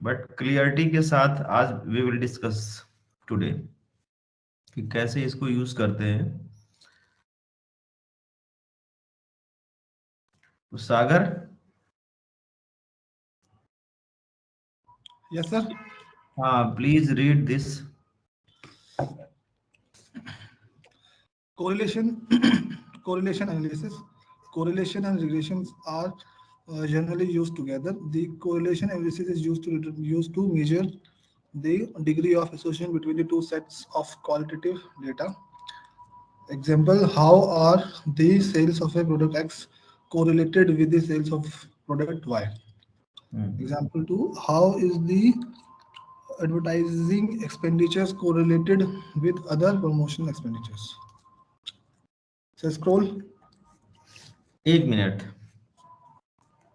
But clarity के साथ आज वी विल डिस्कस टुडे कि कैसे इसको यूज करते हैं। तो सागर, Yes, sir. हाँ please read this. Correlation, correlation analysis. Correlation and regressions are generally used together. The correlation analysis is used to measure the degree of association between the two sets of qualitative data. Example: how are the sales of a product X correlated with the sales of product Y? Example two: how is the advertising expenditures correlated with other promotional expenditures? So scroll. एक minute.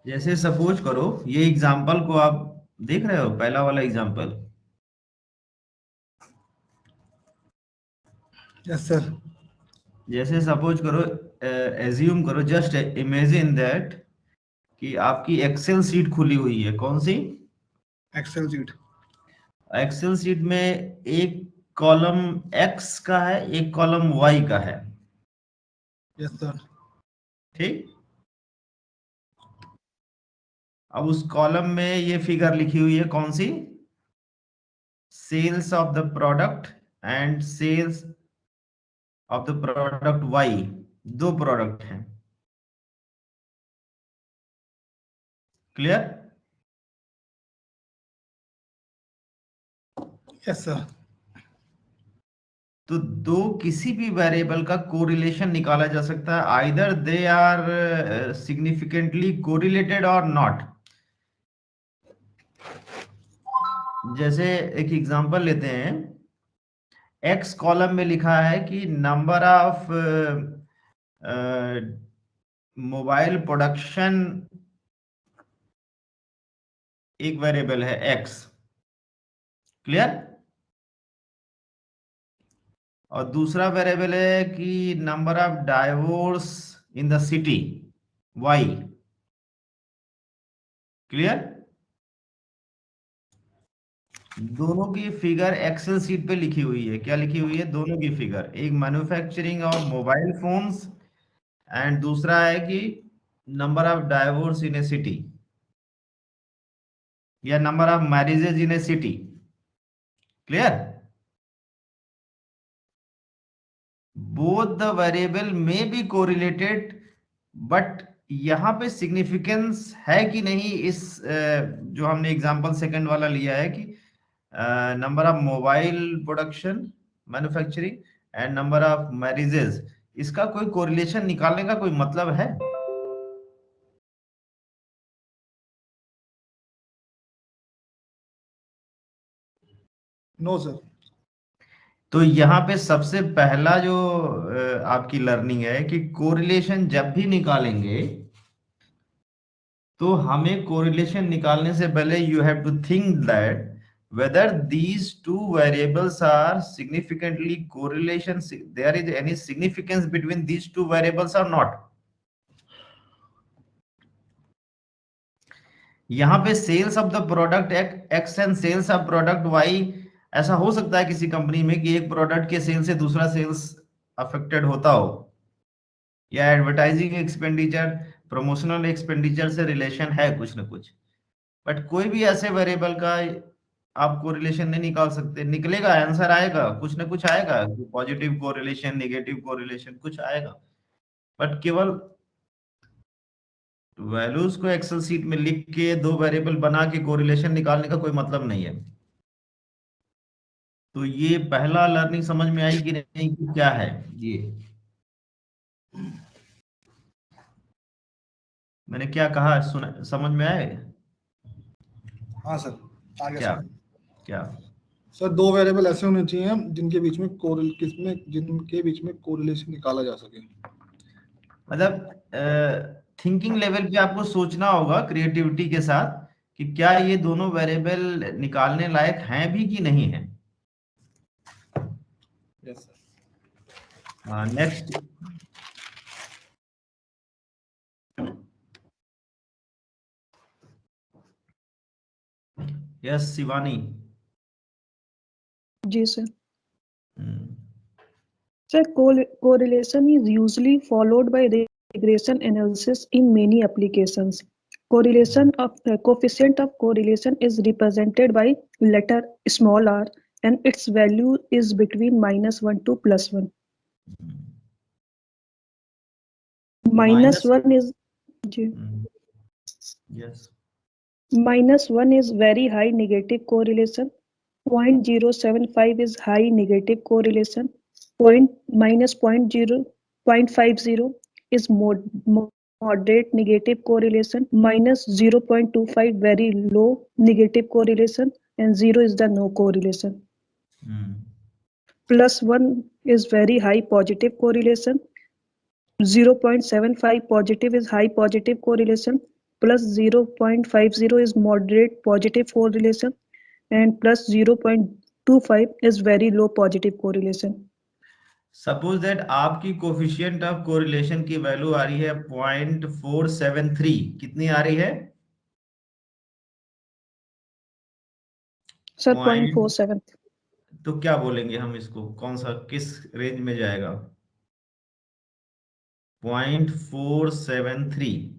जैसे suppose करो ये example को आप देख रहे हो, पहला वाला एग्जाम्पल। Yes, sir. जैसे सपोज करो, एज्यूम करो, जस्ट इमेजिन दैट कि आपकी एक्सेल सीट खुली हुई है। कौन सी? Excel sheet. एक्सेल सीट में एक कॉलम एक्स का है, एक कॉलम वाई का है। Yes, sir. ठीक। अब उस कॉलम में ये फिगर लिखी हुई है, कौन सी? Sales of the product and sales of the product Y. दो प्रोडक्ट हैं। क्लियर? Yes, sir. तो दो किसी भी वेरिएबल का कोरिलेशन निकाला जा सकता है, either they are significantly correlated और नॉट। जैसे एक एग्जांपल लेते हैं। एक्स कॉलम में लिखा है कि नंबर ऑफ मोबाइल प्रोडक्शन, एक वेरिएबल है एक्स। क्लियर? और दूसरा वेरिएबल है कि number of divorce in the city, Y. Clear? दोनों की फिगर एक्सेल सीट पे लिखी हुई है। क्या लिखी हुई है? दोनों की फिगर, एक manufacturing of mobile phones and दूसरा है कि number of divorce in a city या number of marriages in a city. Clear? Both the variable में बी कोरिलेटेड, बट यहां पे सिग्निफिकेंस है कि नहीं, इस जो हमने एग्जांपल सेकंड वाला लिया है कि number of mobile production manufacturing and number of marriages, इसका कोई कोरिलेशन निकालने का कोई मतलब है? No, sir. तो यहाँ पे सबसे पहला जो आपकी लर्निंग है कि कोरिलेशन जब भी निकालेंगे तो हमें कोरिलेशन निकालने से पहले you have to think that whether these two variables are significantly correlation, there is any significance between these two variables or not. यहाँ पे sales of the product X and sales of product Y, ऐसा हो सकता है किसी company में कि एक प्रोडक्ट के सेल से दूसरा सेल्स अफेक्टेड होता हो, या एडवर्टाइजिंग एक्सपेंडिचर प्रमोशनल एक्सपेंडिचर से रिलेशन है कुछ ना कुछ। बट कोई भी ऐसे वेरिएबल का आप कोरिलेशन नहीं निकाल सकते। निकलेगा, आंसर आएगा, कुछ ना कुछ आएगा, पॉजिटिव कोरिलेशन, नेगेटिव कोरिलेशन, कुछ आएगा। बट केवल वैल्यूज को एक्सेल सीट में लिख के दो वेरिएबल बना के कोरिलेशन निकालने का कोई मतलब नहीं है। तो ये पहला लर्निंग समझ में आई कि नहीं कि क्या है ये? मैंने क्या कहा, सुना? समझ में आए? हाँ सर, आगे क्या? समझ। क्या? सर दो वेरिएबल ऐसे होने चाहिए जिनके बीच में जिनके बीच में कोरिलेशन निकाला जा सके। मतलब थिंकिंग लेवल पे आपको सोचना होगा क्रिएटिविटी के साथ कि क्या ये दोनों वेरिएबल निकालने लायक हैं भी कि नहीं है। Yes sir. Next, yes Shivani. जी sir. Hmm, Sir, correlation is usually followed by regression analysis in many applications. Correlation of coefficient of correlation is represented by letter small r, and its value is between -1 to +1. Minus. -1 is yes. -1 is very high negative correlation. 0.075 is high negative correlation. -0.50 is moderate negative correlation. -0.25 very low negative correlation, and 0 is the no correlation. +1 is very high positive correlation. 0.75 positive is high positive correlation. +0.50 is moderate positive correlation, and +0.25 is very low positive correlation. Suppose that आपकी coefficient of correlation की value आ रही है 0.473, कितनी आ रही है? Sir point 0.47। तो क्या बोलेंगे हम इसको, कौन सा किस रेंज में जाएगा? 0.473।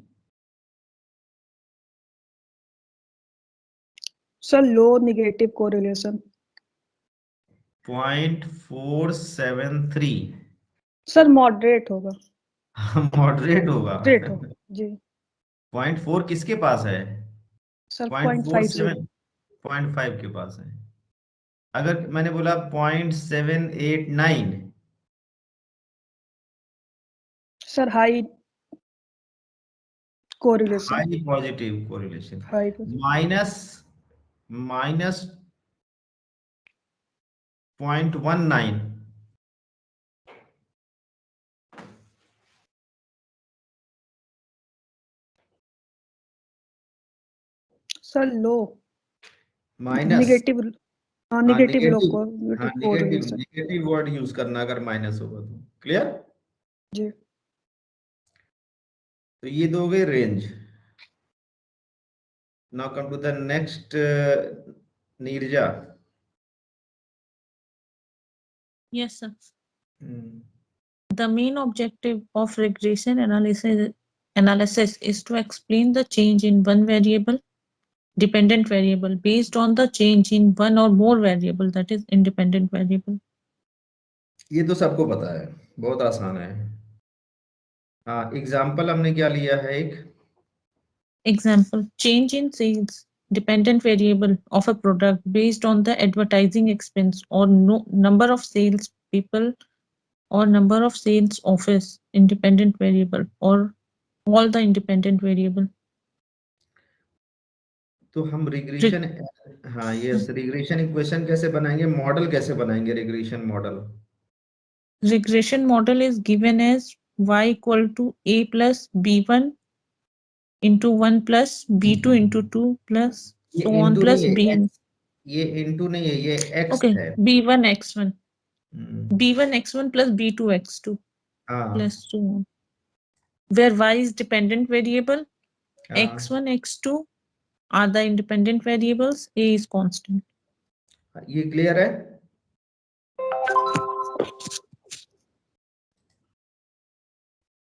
सर लो नेगेटिव कोरिलेशन। 0.473 सर मॉडरेट होगा। मॉडरेट होगा। ग्रेट होगा जी। 0.4 किसके पास है? सर 0.50। 0.5 के पास है। अगर मैंने बोला 0.789, sir high correlation. High positive correlation. High minus minus 0.19, sir low minus. Negative. हाँ हाँ नेगेटिव लो नेगेटिव। हाँ negative correlation negative word use करना अगर माइनस होगा तो। क्लियर? जी। तो ये दो गए range. Now come to the next, Neerja. Yes, sir. The main objective of regression analysis is to explain the change in one variable, dependent variable, based on the change in one or more variable, that is independent variable. ये तो सबको पता है, बहुत आसान है। हाँ example हमने क्या लिया है एक? Example, change in sales, dependent variable of a product based on the advertising expense or number of sales people or number of sales office, independent variable, or all the independent variable. तो हम regression, हाँ yes, regression equation कैसे बनाएंगे, model कैसे बनाएंगे regression model? Regression model is given as y equal to a plus b1 into 1 plus b2 into 2 plus ये so on into plus नहीं है, bn. ये इनटू नहीं है, ये एक्स Okay, है। b1 x1, हम्म, b1 x1 plus b2 x2 हाँ plus so on. Where y is dependent variable, हाँ, x1, x2 are the independent variables, a is constant. ये क्लियर है?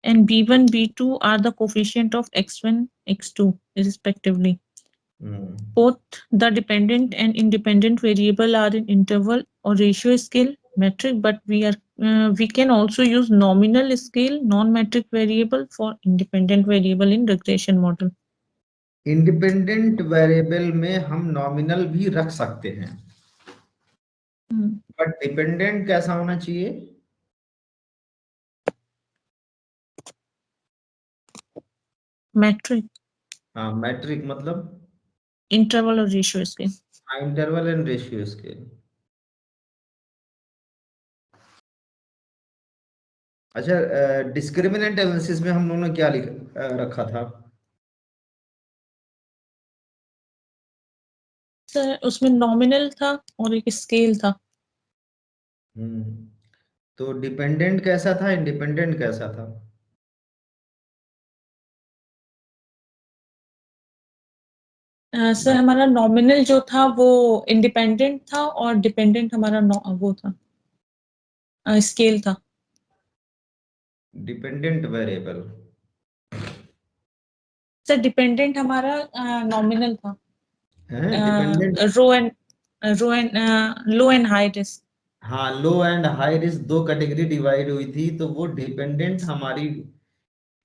And b1, b2 are the coefficient of x1, x2 respectively. Both the dependent and independent variable are in interval or ratio scale metric, but we can also use nominal scale non-metric variable for independent variable in regression model. Independent variable में हम nominal भी रख सकते हैं, but dependent कैसा होना चाहिए? Metric, हाँ मैट्रिक मतलब interval or ratio scale. Interval and ratio scale. अच्छा, डिस्क्रिमिनेंट एनालिसिस में हम लोगों ने क्या रखा था? सर उसमें नॉमिनल था और एक स्केल था। तो डिपेंडेंट कैसा था, इंडिपेंडेंट कैसा था? सर हमारा नॉमिनल जो था वो इंडिपेंडेंट था और डिपेंडेंट हमारा वो था स्केल था। डिपेंडेंट वेरिएबल, सर डिपेंडेंट हमारा नॉमिनल था, है dependent. Low and low and high risk. हाँ, लो एंड हाई रिस्क दो कैटेगरी डिवाइड हुई थी, तो वो डिपेंडेंट हमारी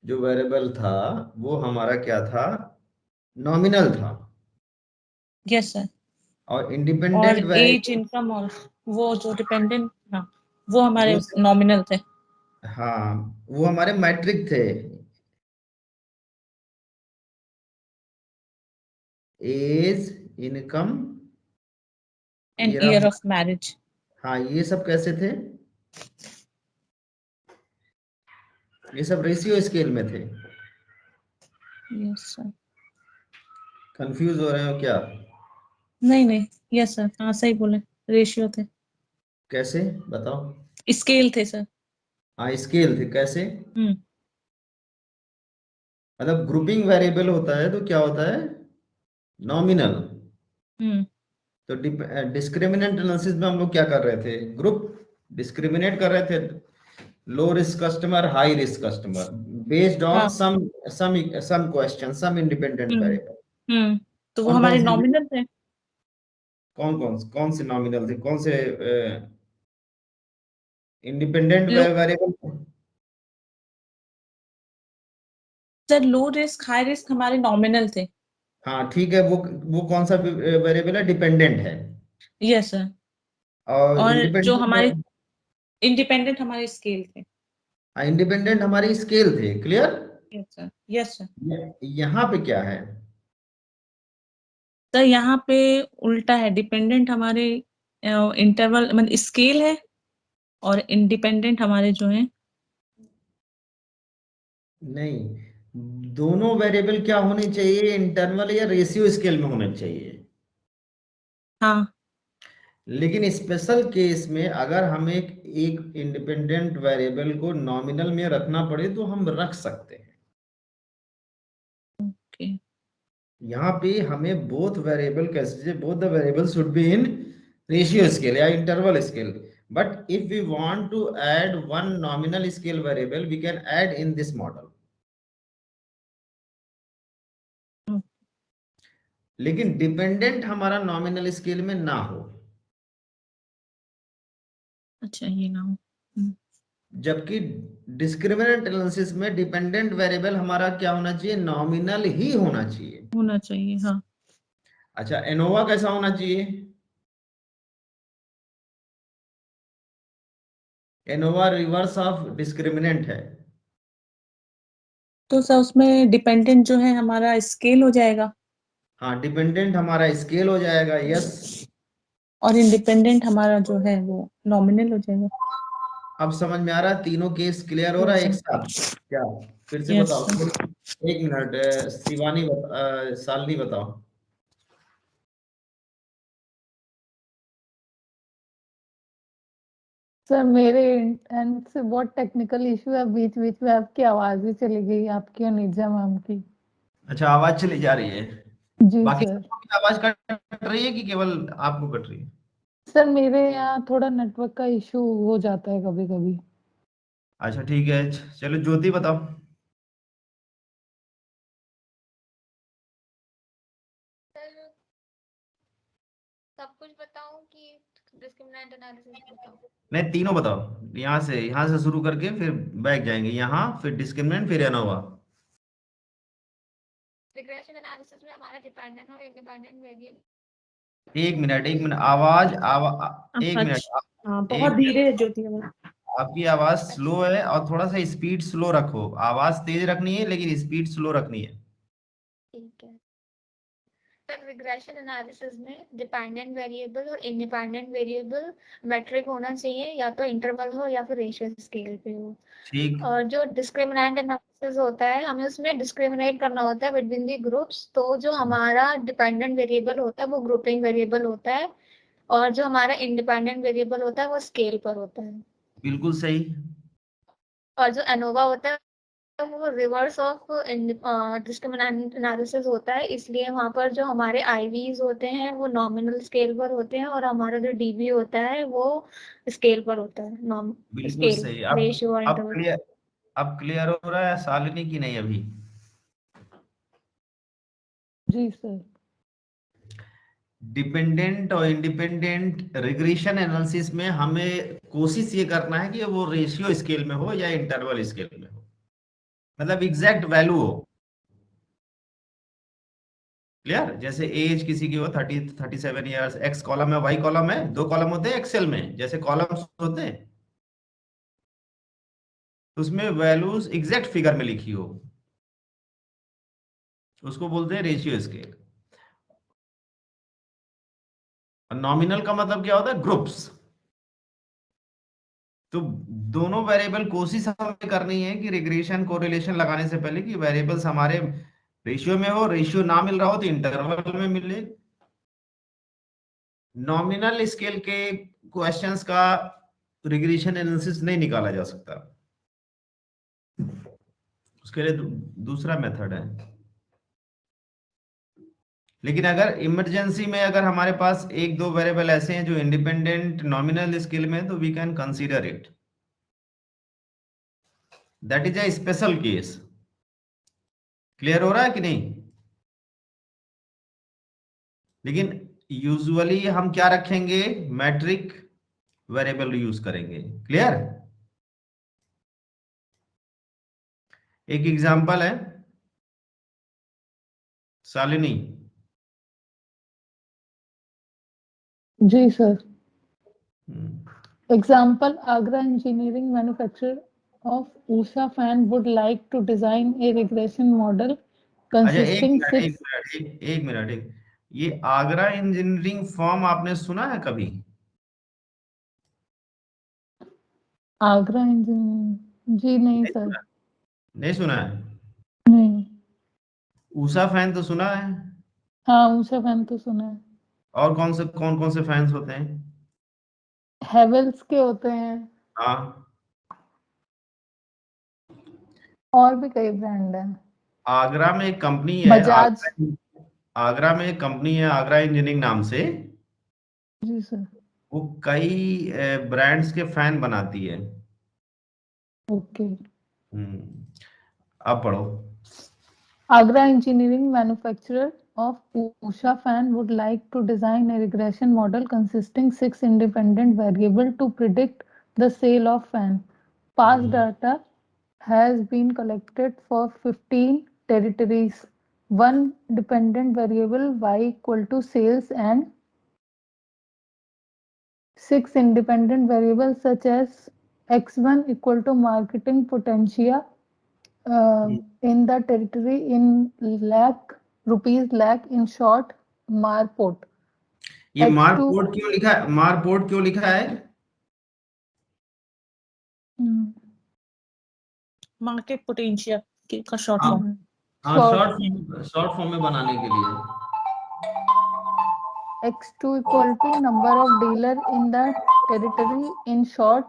जो वेरिएबल था वो हमारा क्या था, नॉमिनल था। Yes sir. और और इंडिपेंडेंट एज वेरिएबल इनकम और वो जो डिपेंडेंट था वो हमारे वो, नॉमिनल थे। हाँ वो हमारे मैट्रिक थे, age, income, and year of. Year of marriage. हाँ ये सब कैसे थे, ये सब रेशियो स्केल में थे। Yes sir. कंफ्यूज हो रहे हो क्या? नहीं यस सर, हाँ सही बोले, रेशियो थे, कैसे बताओ? स्केल थे सर। हाँ स्केल थे, कैसे? हम्म मतलब ग्रुपिंग वेरिएबल होता है तो क्या होता है, नॉमिनल। हम्म तो डिस्क्रिमिनेंट एनालिसिस में हम लोग क्या कर रहे थे, ग्रुप डिस्क्रिमिनेट कर रहे थे, low risk customer, high risk customer, based on हाँ। सम क्वेश्चन, सम इंडिपेंडेंट हम्म वेरिएबल। तो वो कौन कौन हमारे से, नॉमिनल थे। कौन से नॉमिनल थे, कौन से independent low variable? Sir, low risk high risk हमारे नॉमिनल थे। हाँ ठीक है, वो कौन सा वेरिएबल है, डिपेंडेंट है। Yes sir. और और जो हमारे इंडिपेंडेंट, इंडिपेंडेंट हमारे स्केल थे। इंडिपेंडेंट हमारी स्केल थे, clear. Yes sir. Yes sir. यहाँ पे क्या है, तो यहाँ पे उल्टा है, डिपेंडेंट हमारे इंटरवल मतलब स्केल है और इंडिपेंडेंट हमारे जो है। नहीं, दोनों वेरिएबल क्या होने चाहिए, इंटरवल या रेशियो स्केल में होने चाहिए। हाँ। लेकिन स्पेशल केस में अगर हमें एक इंडिपेंडेंट वेरिएबल को नॉमिनल में रखना पड़े तो हम रख सकते हैं। ओके। यहाँ पे हमें बोथ वेरिएबल कैसे, both the variable should be in ratio scale या interval scale, but if we want to add one nominal scale variable we can add in this model. लेकिन डिपेंडेंट हमारा नॉमिनल स्केल में ना हो, अच्छा ये ना हो। जबकि डिस्क्रिमिनेंट एनालिसिस में डिपेंडेंट वेरिएबल हमारा क्या होना चाहिए, नॉमिनल ही होना चाहिए। होना चाहिए हाँ। अच्छा, एनोवा कैसा होना चाहिए, एनोवा रिवर्स ऑफ डिस्क्रिमिनेंट है। तो सर उसमें डिपेंडेंट जो है हमारा स्केल हो जाएगा हाँ डिपेंडेंट हमारा स्केल हो जाएगा, यस। और इंडिपेंडेंट हमारा जो है वो नॉमिनल हो जाएगा। अब समझ में आ रहा है, तीनों केस क्लियर हो रहा यस है एक सर। साथ क्या? फिर से यस बताओ, सर। एक मिनट, शिवानी शालिनी बताओ। सर मेरे एंड से बहुत टेक्निकल इशू है, बीच बीच में आपकी आवाज ही चली गई, आपकी और निर्जा मैम की। अच्छा आवाज चली जा रही है, जी बाकी सर। सबको भी आवाज कट रही है कि केवल आपको कट रही है? सर मेरे यहाँ थोड़ा नेटवर्क का इशू हो जाता है कभी कभी। अच्छा ठीक है, चलो ज्योति बताओ। सर सब कुछ बताऊं कि डिस्क्रिमिनेंट एनालिसिस बताऊं? नहीं तीनों बताओ, यहाँ से शुरू करके फिर बैक जाएंगे, यहाँ फिर डिस्क्रिमिनेंट फिर एनोवा। रिग्रेशन एनालिसिस में हमारा डिपेंडेंट और इंडिपेंडेंट वेरिएबल। एक मिनट एक मिनट अच्छा हाँ, बहुत एक धीरे है ज्योति आवाज। आपकी आवाज स्लो है और थोड़ा सा स्पीड स्लो रखो, आवाज तेज रखनी है लेकिन स्पीड स्लो रखनी है। ठीक है सर। रिग्रेशन एनालिसिस में डिपेंडेंट वेरिएबल और इंडिपेंडेंट वेरिएबल मैट्रिक होना चाहिए, या तो इंटरवल हो या फिर रेशियो स्केल पे हो। ठीक, और जो डिस्क्रिमिनेंट एनालिसिस होता है, हमें उसमें डिस्क्रिमिनेट करना होता है बिटवीन दी ग्रुप्स। तो जो हमारा डिपेंडेंट वेरिएबल होता है वो ग्रुपिंग वेरिएबल होता है, और जो हमारा इंडिपेंडेंट वेरिएबल होता है वो स्केल पर होता है। बिल्कुल सही। और जो एनोवा होता है वो रिवर्स ऑफ डिस्क्रिमिनेंट एनालिसिस होता है, इसलिए वहां पर जो हमारे आईवीज होते हैं वो नॉमिनल स्केल पर होते हैं और हमारा जो डीबी होता है वो स्केल पर होता है, नॉम बिल्कुल स्केल सही। रेशियो और अब इंटरवल। क्लियर, अब क्लियर हो रहा है शालिनी की नहीं अभी? जी सर। डिपेंडेंट और इंडिपेंडेंट रिग्रेशन एनालिसिस में हमें कोशिश ये करना है कि वो रेशियो स्केल में हो या इंटरवल स्केल में हो, मतलब एग्जैक्ट वैल्यू हो। क्लियर? जैसे एज किसी की हो 37 ईयर्स, एक्स कॉलम है वाई कॉलम है, 2 कॉलम होते हैं एक्सेल में जैसे कॉलम्स होते हैं, तो उसमें वैल्यूज एग्जैक्ट फिगर में लिखी हो, उसको बोलते हैं रेशियो स्केल। नॉमिनल का मतलब क्या होता है? ग्रुप्स। तो दोनों वेरिएबल कोशिश हमें करनी है कि रिग्रेशन कोरिलेशन लगाने से पहले कि वेरिएबल्स हमारे रेशियो में हो, रेशियो ना मिल रहा हो तो इंटरवल में मिले। नॉमिनल स्केल के क्वेश्चंस का रिग्रेशन एनालिसिस नहीं निकाला जा सकता, उसके लिए दूसरा मेथड है। लेकिन अगर इमरजेंसी में अगर हमारे पास एक दो वेरिएबल ऐसे हैं जो इंडिपेंडेंट नॉमिनल स्केल में, तो we can consider it, that is a special case. Clear हो रहा है कि नहीं? लेकिन यूजुअली हम क्या रखेंगे? मैट्रिक वेरिएबल यूज करेंगे। क्लियर? एक एग्जांपल है शालिनी। जी sir. Hmm, Example, Agra engineering manufacturer of Usha fan would like to design a regression model अच्छा एक consisting मिनट एक six. मिनट एक मिनट एक, ये आगरा इंजीनियरिंग फॉर्म आपने सुना है कभी? आगरा इंजीनियरिंग जी नहीं नहीं सर। सुना? नहीं सुना है? नहीं। ऊषा फैन तो सुना है? हाँ ऊषा फैन तो सुना है। और कौन कौन से फैंस होते हैं? हेवेल्स के होते हैं हाँ, और भी कई ब्रांड हैं। आगरा में एक कंपनी है, बजाज। आगरा में एक कंपनी है आगरा इंजीनियरिंग नाम से, जी सर। वो कई ब्रांड्स के फैन बनाती है। ओके। अब पढ़ो। Agra engineering manufacturer of Usha fan would like to design a regression model consisting six independent variables to predict the sale of fan. Past data has been collected for 15 territories. One dependent variable y equal to sales and six independent variables such as x1 equal to marketing potential in the territory in lakh in short marport. ये X2 मारपोर्ट क्यों लिखा है? मारपोर्ट क्यों लिखा है? Market potential का short हाँ form. हाँ, short शॉर्ट फॉर्म में बनाने के लिए। X2 equal to number of dealer in the territory in short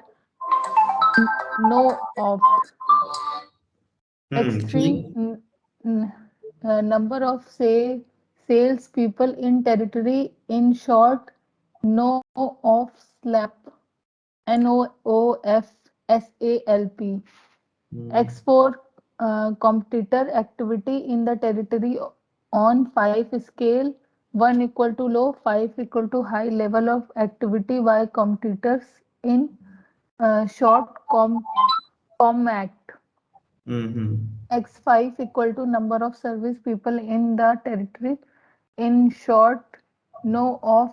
no opt. X3 ठीक। number of sales people in territory in short no of slap NOOF X4 competitor activity in the territory on 5 scale 1 equal to low 5 equal to high level of activity by competitors in short compact. X5 equal to number of service people in the territory in short no of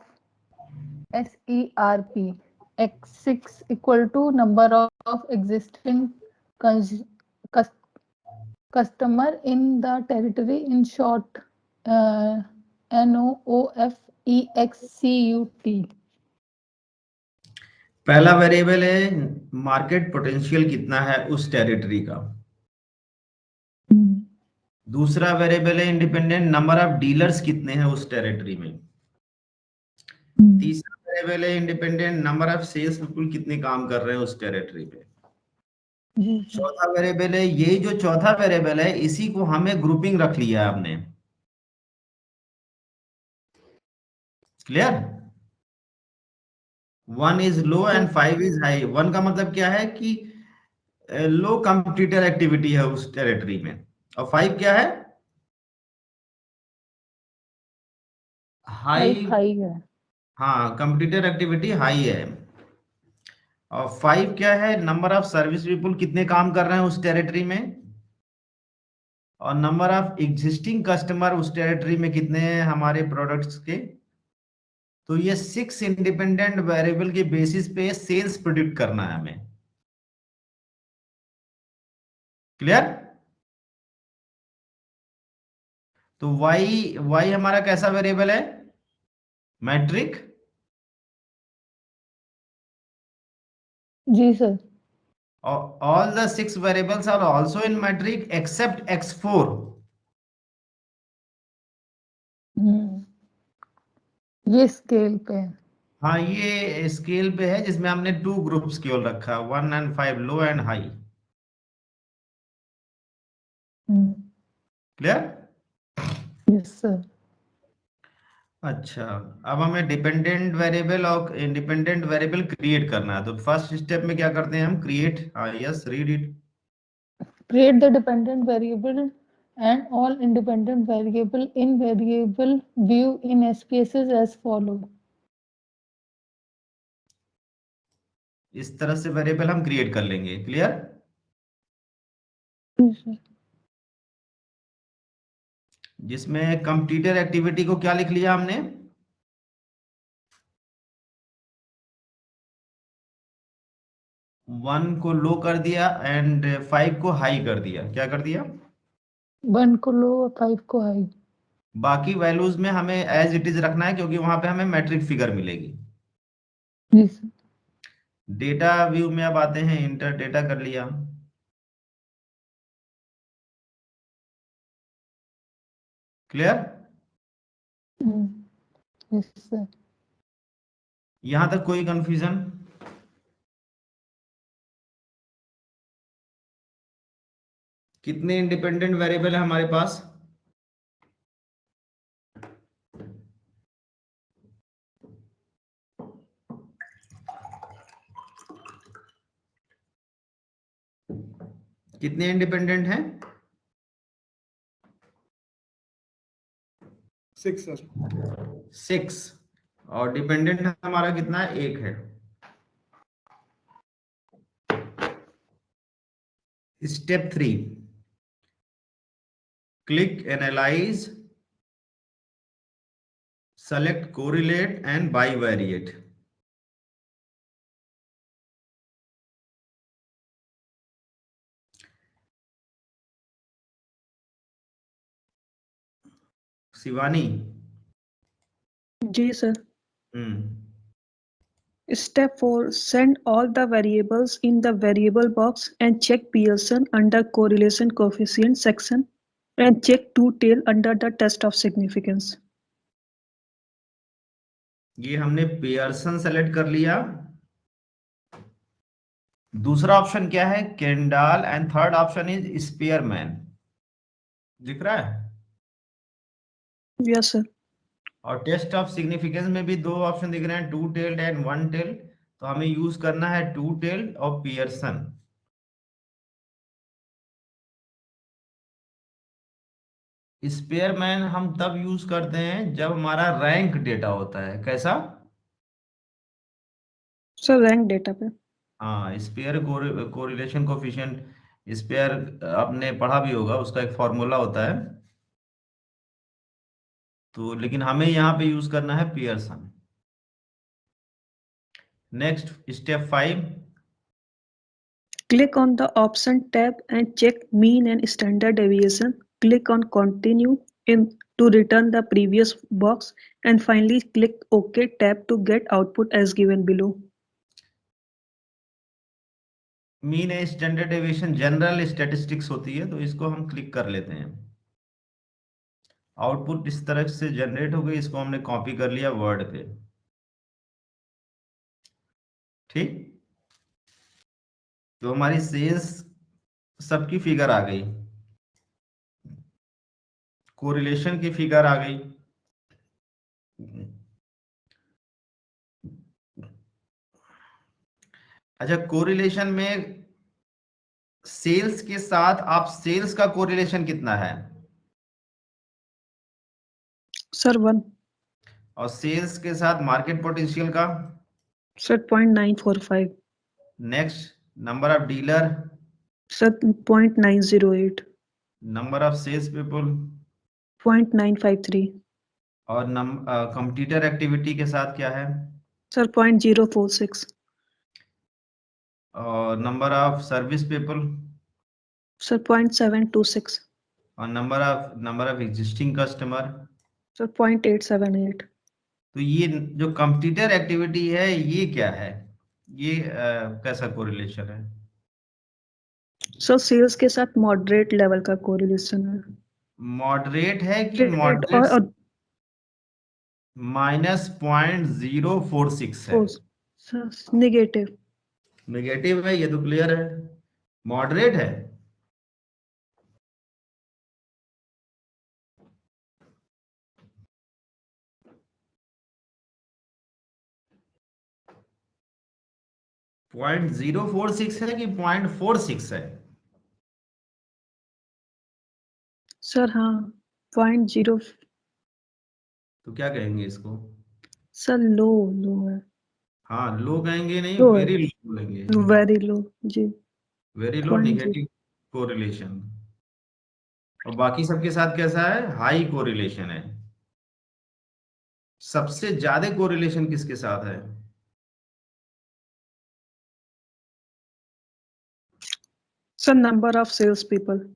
SERP. X6 equal to number of existing cus- customer in the territory in short NOOFEXCUT. पहला variable है market potential कितना है उस territory का। दूसरा variable है independent number of dealers कितने हैं उस टेरिटरी में। तीसरा वेरिएबल है independent number of sales people कितने काम कर रहे हैं उस टेरिटरी पे। जी सर। चौथा वेरिएबल है, यही जो चौथा वेरिएबल है इसी को हमें ग्रुपिंग रख लिया है आपने। Clear? 1 is low and 5 is high. 1 का मतलब क्या है कि लो कंप्यूटर एक्टिविटी है उस टेरिटरी में, और 5 क्या है? हाई। हाई है। हाँ, कंप्यूटर एक्टिविटी हाई है। और 5 क्या है? नंबर ऑफ सर्विस पीपुल, कितने काम कर रहे हैं उस टेरिटरी में, और नंबर ऑफ एग्जिस्टिंग कस्टमर उस टेरिटरी में कितने हैं हमारे प्रोडक्ट्स के। तो ये 6 इंडिपेंडेंट वेरिएबल के बेसिस पे सेल्स प्रिडिक्ट करना है हमें। क्लियर? तो y हमारा कैसा वेरिएबल है? मैट्रिक। जी sir. all the 6 variables are also in metric except x4. ये स्केल पे है। हाँ, ये स्केल पे है जिसमें हमने 2 ग्रुप्स केवल रखा, 1 and 5, low and high. Clear? Yes sir. अच्छा, अब हमें डिपेंडेंट वेरिएबल और इंडिपेंडेंट वेरिएबल क्रिएट करना है। तो फर्स्ट स्टेप में क्या करते हैं हम? Create, yes, read it. Create the dependent variable and all independent variable in variable view in SPSS as follow. इस तरह से वेरिएबल हम क्रिएट कर लेंगे। क्लियर? जिसमें कंप्यूटर एक्टिविटी को क्या लिख लिया हमने? 1 को लो कर दिया एंड 5 को हाई कर दिया। क्या कर दिया? 1 को लो और 5 को हाई। बाकी वैल्यूज में हमें एज इट इज रखना है, क्योंकि वहां पे हमें मैट्रिक फिगर मिलेगी। जी सर। डेटा व्यू में अब आते हैं, इंटर डेटा कर लिया। क्लियर? Yes sir. यहां तक कोई कंफ्यूजन? कितने इंडिपेंडेंट वेरिएबल है हमारे पास? कितने इंडिपेंडेंट हैं? 6 सर। 6। और डिपेंडेंट हमारा कितना है? 1 है। Step 3, click analyze, select correlate and bivariate. Shivani. जी sir. Step 4. Send all the variables in the variable box and check Pearson under correlation coefficient section and check two-tail under the test of significance. ये हमने Pearson select कर लिया। दूसरा option क्या है? Kendall, and third option is Spearman. दिख रहा है? Yes sir. और टेस्ट ऑफ सिग्निफिकेंस में भी 2 ऑप्शन दिख रहे हैं, 2 टेल्ड एंड 1 टेल। तो हमें यूज करना है 2 टेल्ड और पियर्सन। स्पेयरमैन हम तब यूज करते हैं जब हमारा रैंक डेटा होता है। कैसा? Sir rank data पे। हाँ, स्पेयर कोरिलेशन कोफिशिएंट, स्पेयर आपने पढ़ा भी होगा, उसका एक फॉर्मूला होता है। तो लेकिन हमें यहाँ पे यूज करना है Pearson. Next, step 5, Click on the option tab and check mean and standard deviation. Click on continue in to return the previous box and finally click OK tab to get output as given below. Mean है standard deviation general statistics होती है, तो इसको हम click कर लेते हैं। Output इस तरह से जनरेट हो गई, इसको हमने कॉपी कर लिया वर्ड पे। ठीक, तो हमारी सेल्स सबकी फिगर आ गई, कोरिलेशन की फिगर आ गई। अच्छा, कोरिलेशन में सेल्स के साथ आप सेल्स का कोरिलेशन कितना है? सर 1। और सेल्स के साथ मार्केट पोटेंशियल का? Sir 0.945। Next, number of dealer? Sir 0.908। Number of sales people? 0.953। और कंप्यूटर एक्टिविटी के साथ क्या है? सर 0.046। और number of service people? Sir 0.726। और number of existing customer? Sir 0.878। तो ये जो कंप्यूटर एक्टिविटी है ये क्या है? ये कैसा कोरिलेशन है? सर सेल्स के साथ मॉडरेट लेवल का कोरिलेशन है। मॉडरेट है कि Moderate मॉडरेट? और -0.046 है। नेगेटिव। नेगेटिव है, ये तो क्लियर है। मॉडरेट है? .046 है कि 0.46 है? सर हाँ 0.0। तो क्या कहेंगे इसको? सर लो है। हाँ, लो कहेंगे, नहीं लो है। वेरी लो बोलेंगे। वेरी लो जी। Very low 0.0। Negative correlation. और बाकी सबके साथ कैसा है? हाई कोरिलेशन है। सबसे ज्यादा कोरिलेशन किसके साथ है? Sir number of sales people.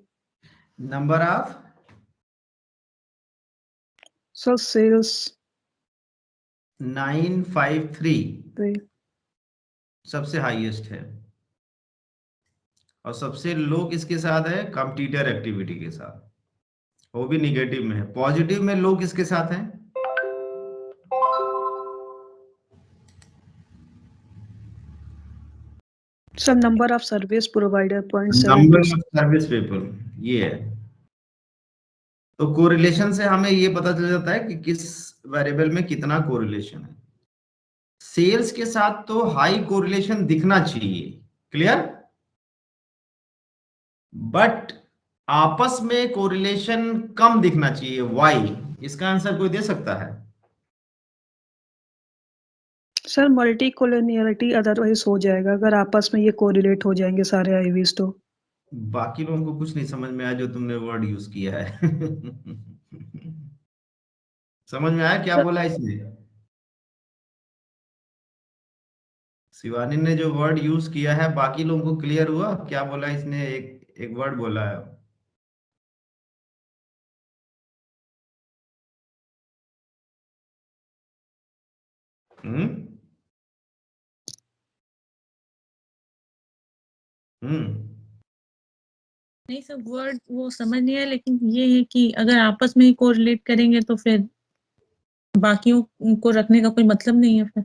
Number of? Sir sales 953 सबसे हाईएस्ट है। और सबसे लो किसके साथ है? कंप्यूटर एक्टिविटी के साथ, वो भी निगेटिव में है। पॉजिटिव में लो किसके साथ है? Sir number of service provider number 0.726। Of service people, ये है। तो कोरिलेशन से हमें ये पता चल जाता है कि किस वेरिएबल में कितना कोरिलेशन है। सेल्स के साथ तो हाई कोरिलेशन दिखना चाहिए, क्लियर? बट आपस में कोरिलेशन कम दिखना चाहिए, वाई? इसका आंसर कोई दे सकता है? सर मल्टी कोलिनियरिटी अदरवाइज हो जाएगा अगर आपस में ये कोरिलेट हो जाएंगे सारे आईवीज तो। बाकी लोगों को कुछ नहीं समझ में आया जो तुमने वर्ड यूज किया है। समझ में आया क्या सर बोला इसने? शिवानी ने जो वर्ड यूज किया है, बाकी लोगों को क्लियर हुआ क्या बोला इसने? एक एक वर्ड बोला है। हम्म हम्म नहीं सब वर्ड वो समझ नहीं है, लेकिन ये है कि अगर आपस में ही कोरिलेट करेंगे तो फिर बाकियों को रखने का कोई मतलब नहीं है फिर।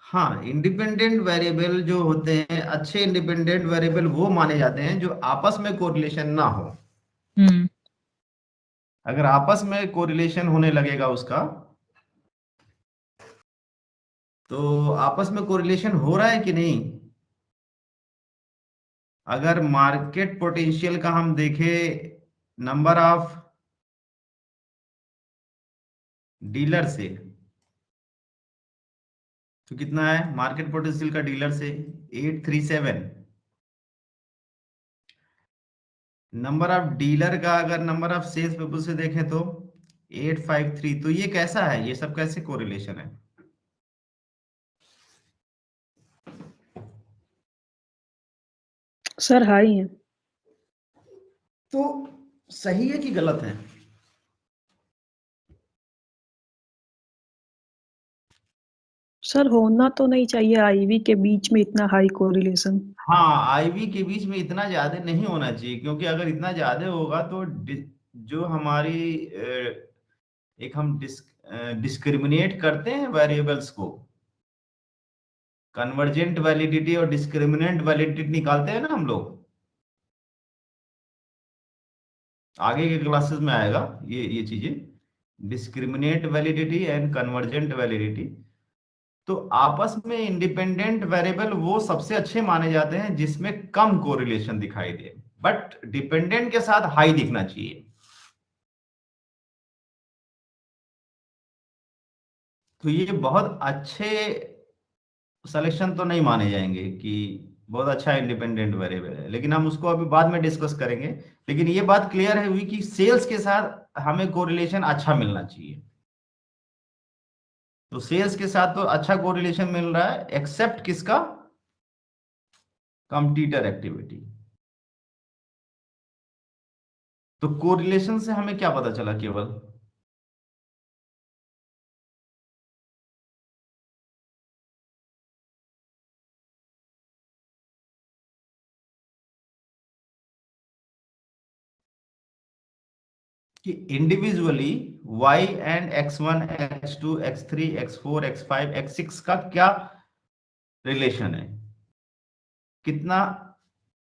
हाँ, इंडिपेंडेंट वेरिएबल जो होते हैं, अच्छे इंडिपेंडेंट वेरिएबल वो माने जाते हैं जो आपस में कोरिलेशन ना हो। हम्म। अगर आपस में कोरिलेशन होने लगेगा उसका, तो आपस में कोरिलेशन हो रहा है कि नहीं? अगर मार्केट पोटेंशियल का हम देखें नंबर ऑफ डीलर से, तो कितना है मार्केट पोटेंशियल का डीलर से? 837। नंबर ऑफ डीलर का अगर नंबर ऑफ सेल्स पीपल से देखें तो 853। तो ये कैसा है? ये सब कैसे कोरिलेशन है? सर हाई है। तो सही है कि गलत है? सर होना तो नहीं चाहिए आईवी के बीच में इतना हाई कोरिलेशन। हाँ, आईवी के बीच में इतना ज्यादा नहीं होना चाहिए, क्योंकि अगर इतना ज्यादा होगा तो जो हमारी एक हम डिस्क्रिमिनेट करते हैं वेरिएबल्स को, कन्वर्जेंट वैलिडिटी और डिस्क्रिमिनेंट वैलिडिटी निकालते हैं ना हम लोग, आगे के क्लासेस में आएगा ये चीजें, discriminate validity and convergent validity. तो आपस में इंडिपेंडेंट वेरिएबल वो सबसे अच्छे माने जाते हैं जिसमें कम कोरिलेशन दिखाई दे, बट डिपेंडेंट के साथ हाई दिखना चाहिए। तो ये बहुत अच्छे सिलेक्शन तो नहीं माने जाएंगे कि बहुत अच्छा इंडिपेंडेंट वेरिएबल है, लेकिन हम उसको अभी बाद में डिस्कस करेंगे। लेकिन ये बात क्लियर है हुई कि सेल्स के साथ हमें कोरिलेशन अच्छा मिलना चाहिए। तो सेल्स के साथ तो अच्छा कोरिलेशन मिल रहा है, एक्सेप्ट किसका, कंपटीटर एक्टिविटी। तो कोरिलेशन से हमें क्या पता चला केवल, कि individually y and x1 x2 x3 x4 x5 x6 का क्या रिलेशन है, कितना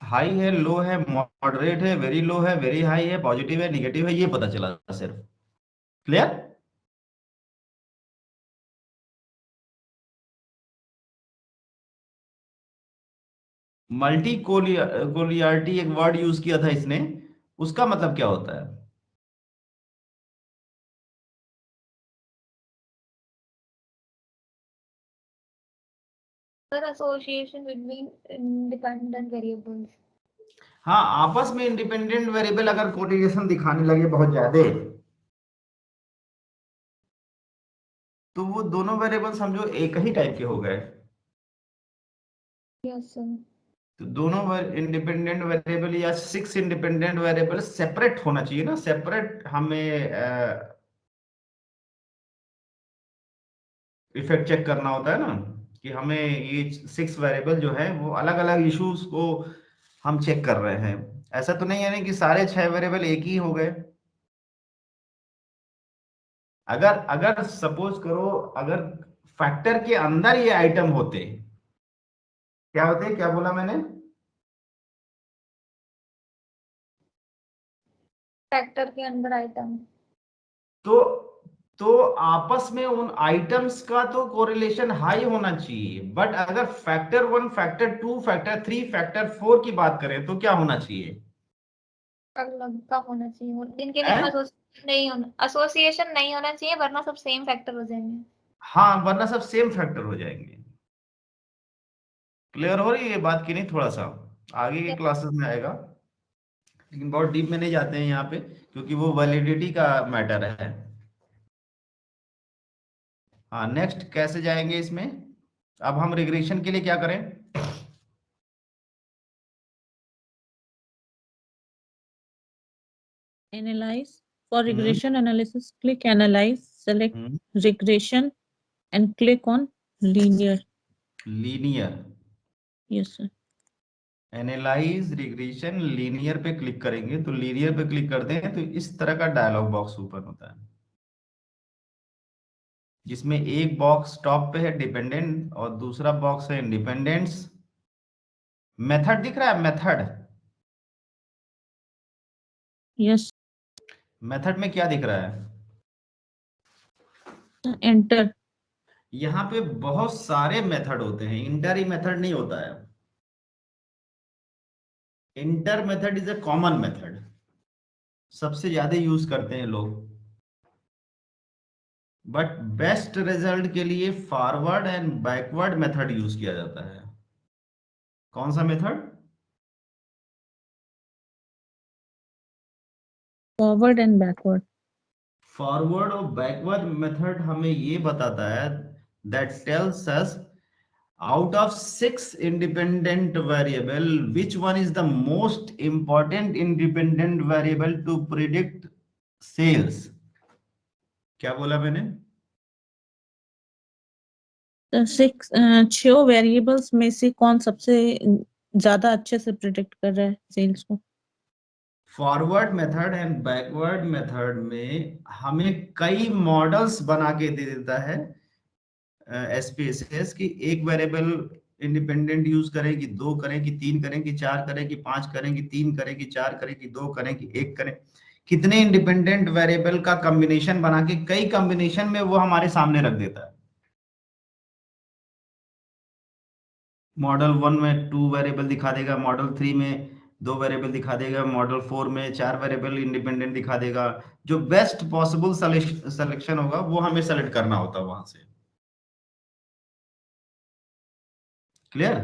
हाई है, लो है, मॉडरेट है, वेरी लो है, वेरी हाई है, पॉजिटिव है, निगेटिव है, ये पता चला सिर्फ। क्लियर? मल्टी कोलियारिटी एक वर्ड यूज किया था इसने, उसका मतलब क्या होता है? association between independent variables. हाँ, आपस में इंडिपेंडेंट वेरिएबल अगर कोरिलेशन दिखाने लगे बहुत ज्यादा, तो वो दोनों वेरिएबल समझो एक ही टाइप के हो गए। Yes, sir. तो दोनों इंडिपेंडेंट वेरिएबल या 6 इंडिपेंडेंट वेरिएबल सेपरेट होना चाहिए ना, सेपरेट हमें इफेक्ट चेक करना होता है ना, कि हमें ये 6 वेरिएबल जो है वो अलग अलग इश्यूज को हम चेक कर रहे हैं। ऐसा तो नहीं है ना कि सारे 6 वेरिएबल एक ही हो गए। अगर अगर सपोज करो, अगर फैक्टर के अंदर ये आइटम होते, क्या होते, क्या बोला मैंने? फैक्टर के अंदर आइटम। तो आपस में उन आइटम्स का तो कोरिलेशन हाई होना चाहिए, बट अगर फैक्टर 1 फैक्टर 2 फैक्टर 3 फैक्टर 4 की बात करें तो क्या होना चाहिए? अलग का होना चाहिए, इनके हैं? बीच एसोसिएशन नहीं होना चाहिए, वरना सब सेम फैक्टर हो जाएंगे। हाँ, वरना सब सेम फैक्टर हो जाएंगे। क्लियर हो रही है ये बात की नहीं? थोड़ा सा आगे के क्लासेस में आएगा, लेकिन बहुत डीप में नहीं जाते हैं यहाँ पे, क्योंकि वो वैलिडिटी का मैटर है। हाँ, नेक्स्ट कैसे जाएंगे इसमें? अब हम रिग्रेशन के लिए क्या करें? Analyze. For regression analysis, click Analyze, select Regression and click on Linear. Linear, Yes, sir. Analyse regression linear पे क्लिक करेंगे, तो लीनियर पे क्लिक करते हैं तो इस तरह का डायलॉग बॉक्स ओपन होता है, जिसमें एक बॉक्स टॉप पे है डिपेंडेंट और दूसरा बॉक्स है इंडिपेंडेंट्स। मेथड दिख रहा है, मेथड, Yes. मेथड में क्या दिख रहा है? Enter. यहाँ पे बहुत सारे मेथड होते हैं, इंटर ही मेथड नहीं होता है। Inter method is a common method, सबसे ज्यादा यूज करते हैं लोग, बट बेस्ट रिजल्ट के लिए forward and backward method use किया जाता है। कौन सा method? Forward and backward. Forward और बैकवर्ड मेथड हमें ये बताता है, that tells us out of 6 independent variable which one is the most important independent variable to predict sales। क्या बोला मैंने? The 6 वेरिएबल्स में से कौन सबसे ज्यादा अच्छे से प्रिडिक्ट कर रहा है सेल्स को? Forward method and backward method में हमें कई मॉडल्स बना के दे देता है एसपीएसएस की, एक वेरिएबल इंडिपेंडेंट यूज करें कि 2 करें कि 3 करें कि 4 करें कि 5 करें कि 3 करें कि 4 करें कि 2 करें कि 1 करें, कितने इंडिपेंडेंट वेरिएबल का कॉम्बिनेशन बना के कई कॉम्बिनेशन में वो हमारे सामने रख देता है। मॉडल 1 में 2 वेरिएबल दिखा देगा, मॉडल 3 में 2 वेरिएबल दिखा देगा, मॉडल 4 में 4 वेरिएबल इंडिपेंडेंट दिखा देगा। जो बेस्ट पॉसिबल सिलेक्शन होगा वो हमें सेलेक्ट करना होता है वहां से। क्लियर?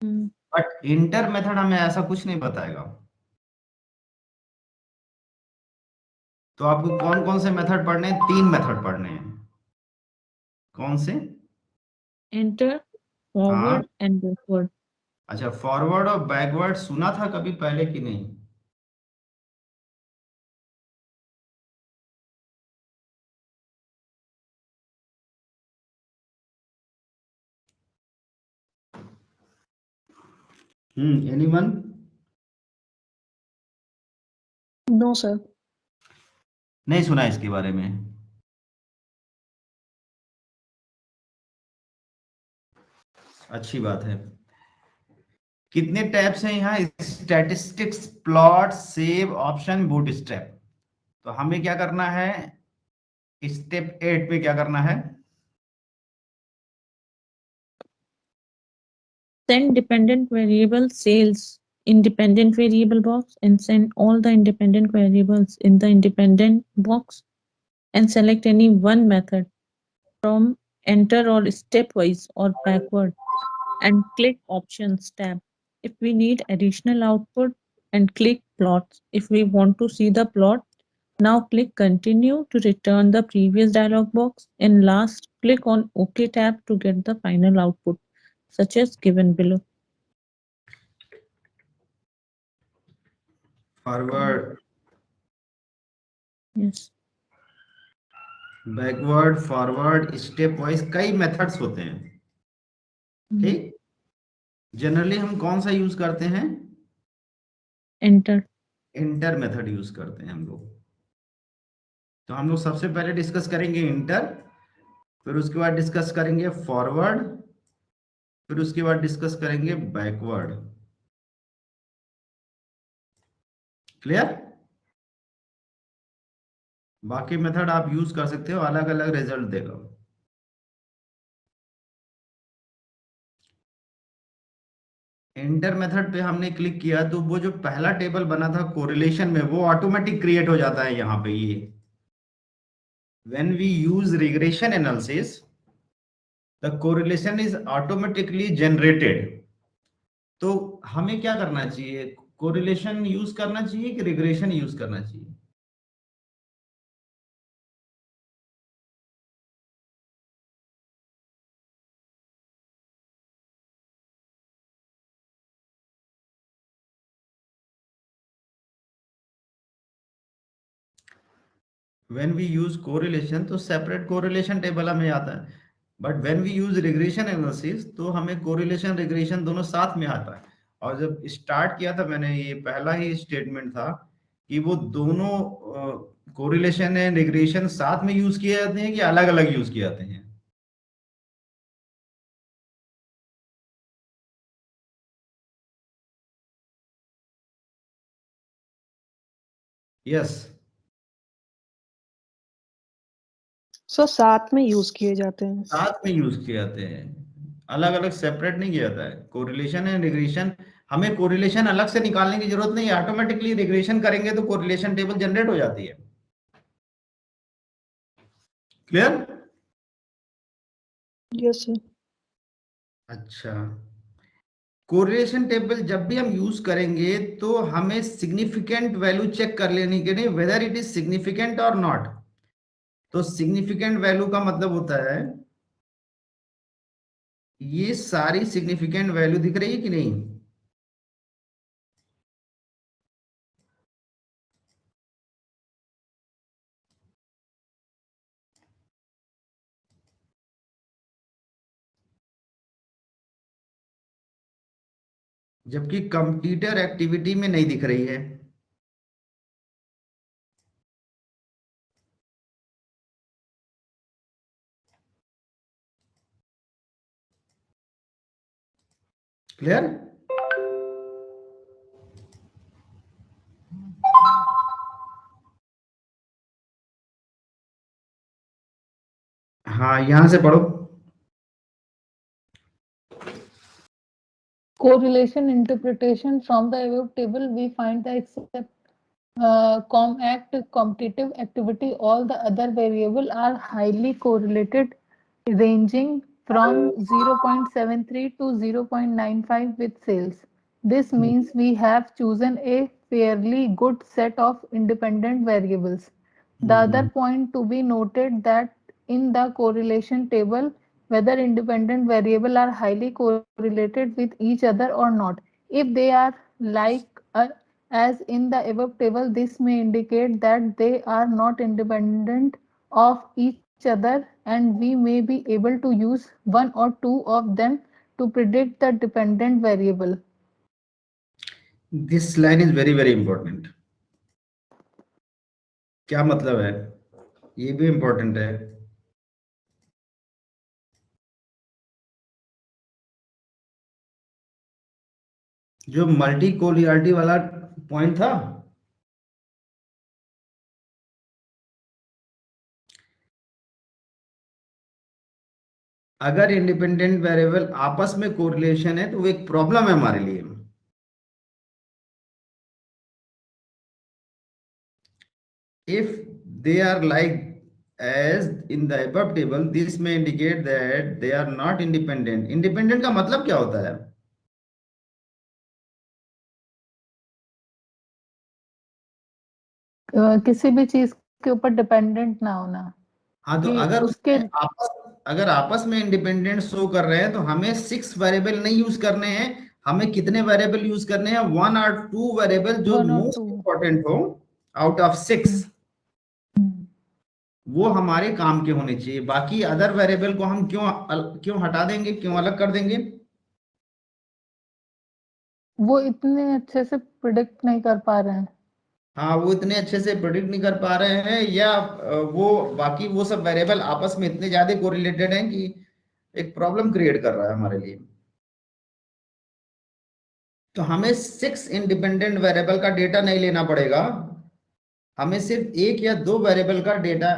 बट इंटर मेथड हमें ऐसा कुछ नहीं बताएगा। तो आपको कौन कौन से मेथड पढ़ने हैं? 3 मेथड पढ़ने हैं। कौन से? enter, हाँ, forward and backward. अच्छा, फॉरवर्ड और बैकवर्ड सुना था कभी पहले कि नहीं? एनीवन? No, sir. नहीं सुना इसके बारे में? अच्छी बात है। कितने टैब्स हैं यहाँ? Statistics, plot, save, option, bootstrap. तो हमें क्या करना है? स्टेप 8 पे क्या करना है? Send dependent variable sales independent variable box and send all the independent variables in the independent box and select any one method from enter or stepwise or backward and click options tab. If we need additional output and click plots. If we want to see the plot, now click continue to return the previous dialog box and last click on OK tab to get the final output such as given below. Forward, Yes. Backward, forward, step wise कई methods होते हैं। ठीक, generally हम कौन सा use करते हैं? Enter. Inter method use करते हैं हम लोग। तो हम लोग सबसे पहले डिस्कस करेंगे इंटर, फिर उसके बाद डिस्कस करेंगे फॉरवर्ड, फिर उसके बाद डिस्कस करेंगे बैकवर्ड। क्लियर? बाकी मेथड आप यूज कर सकते हो, अलग अलग रिजल्ट देगा। एंटर मेथड पे हमने क्लिक किया तो वो जो पहला टेबल बना था कोरिलेशन में वो ऑटोमेटिक क्रिएट हो जाता है यहाँ पे। ये when we use regression analysis the correlation is automatically generated। तो हमें क्या करना चाहिए? कोरिलेशन यूज करना चाहिए कि रिग्रेशन यूज करना चाहिए? when we use correlation तो सेपरेट कोरिलेशन टेबल हमें आता है, but when we use regression analysis तो हमें कोरिलेशन रिग्रेशन दोनों साथ में आता है। और जब स्टार्ट किया था मैंने, ये पहला ही स्टेटमेंट था कि वो दोनों कोरिलेशन एंड रिग्रेशन साथ में यूज किए जाते हैं कि अलग अलग यूज किए जाते हैं? यस, So साथ में यूज किए जाते हैं। साथ में यूज किए जाते हैं, अलग अलग सेपरेट नहीं किया जाता है। कोरिलेशन एंड रिग्रेशन, हमें कोरिलेशन अलग से निकालने की जरूरत नहीं है, ऑटोमेटिकली रिग्रेशन करेंगे तो कोरिलेशन टेबल जनरेट हो जाती है। क्लियर? Yes, sir. अच्छा, कोरिलेशन टेबल जब भी हम यूज करेंगे तो हमें सिग्निफिकेंट वैल्यू चेक कर लेनी कि नहीं, वेदर इट इज सिग्निफिकेंट और नॉट। तो सिग्निफिकेंट वैल्यू का मतलब होता है ये सारी सिग्निफिकेंट वैल्यू दिख रही है कि नहीं? जबकि कंप्यूटर एक्टिविटी में नहीं दिख रही है। क्लियर? हाँ, यहां से पढ़ो। Correlation interpretation from the above table, we find that except compact competitive activity, all the other variables are highly correlated, ranging from 0.73 to 0.95 with sales. This means we have chosen a fairly good set of independent variables. The other point to be noted that in the correlation table, whether independent variables are highly correlated with each other or not. If they are like as in the above table, this may indicate that they are not independent of each other, and we may be able to use one or two of them to predict the dependent variable. This line is very very important. क्या मतलब है? ये भी important है। जो multi कोलियारिटी वाला point था, अगर इंडिपेंडेंट वेरिएबल आपस में कोरिलेशन है तो वो एक प्रॉब्लम है हमारे लिए। If they are like as in the above table, this may indicate that they are not independent. Independent का मतलब क्या होता है? किसी भी चीज के ऊपर डिपेंडेंट ना होना। हाँ, तो कि अगर उसके अगर आपस में इंडिपेंडेंट शो कर रहे हैं तो हमें 6 वेरिएबल नहीं यूज करने हैं। हमें कितने वेरिएबल यूज करने हैं? 1 और 2 वेरिएबल जो One or most two. Important हो आउट ऑफ 6, वो हमारे काम के होने चाहिए। बाकी अदर वेरिएबल को हम क्यों हटा देंगे, क्यों अलग कर देंगे? वो इतने अच्छे से प्रिडिक्ट नहीं कर पा रहे हैं। हाँ, वो इतने अच्छे से प्रेडिक्ट नहीं कर पा रहे हैं, या वो बाकी वो सब वेरिएबल आपस में इतने ज्यादा कोरिलेटेड हैं कि एक प्रॉब्लम क्रिएट कर रहा है हमारे लिए। तो हमें 6 इंडिपेंडेंट वेरिएबल का डेटा नहीं लेना पड़ेगा। हमें सिर्फ एक या दो वेरिएबल का डेटा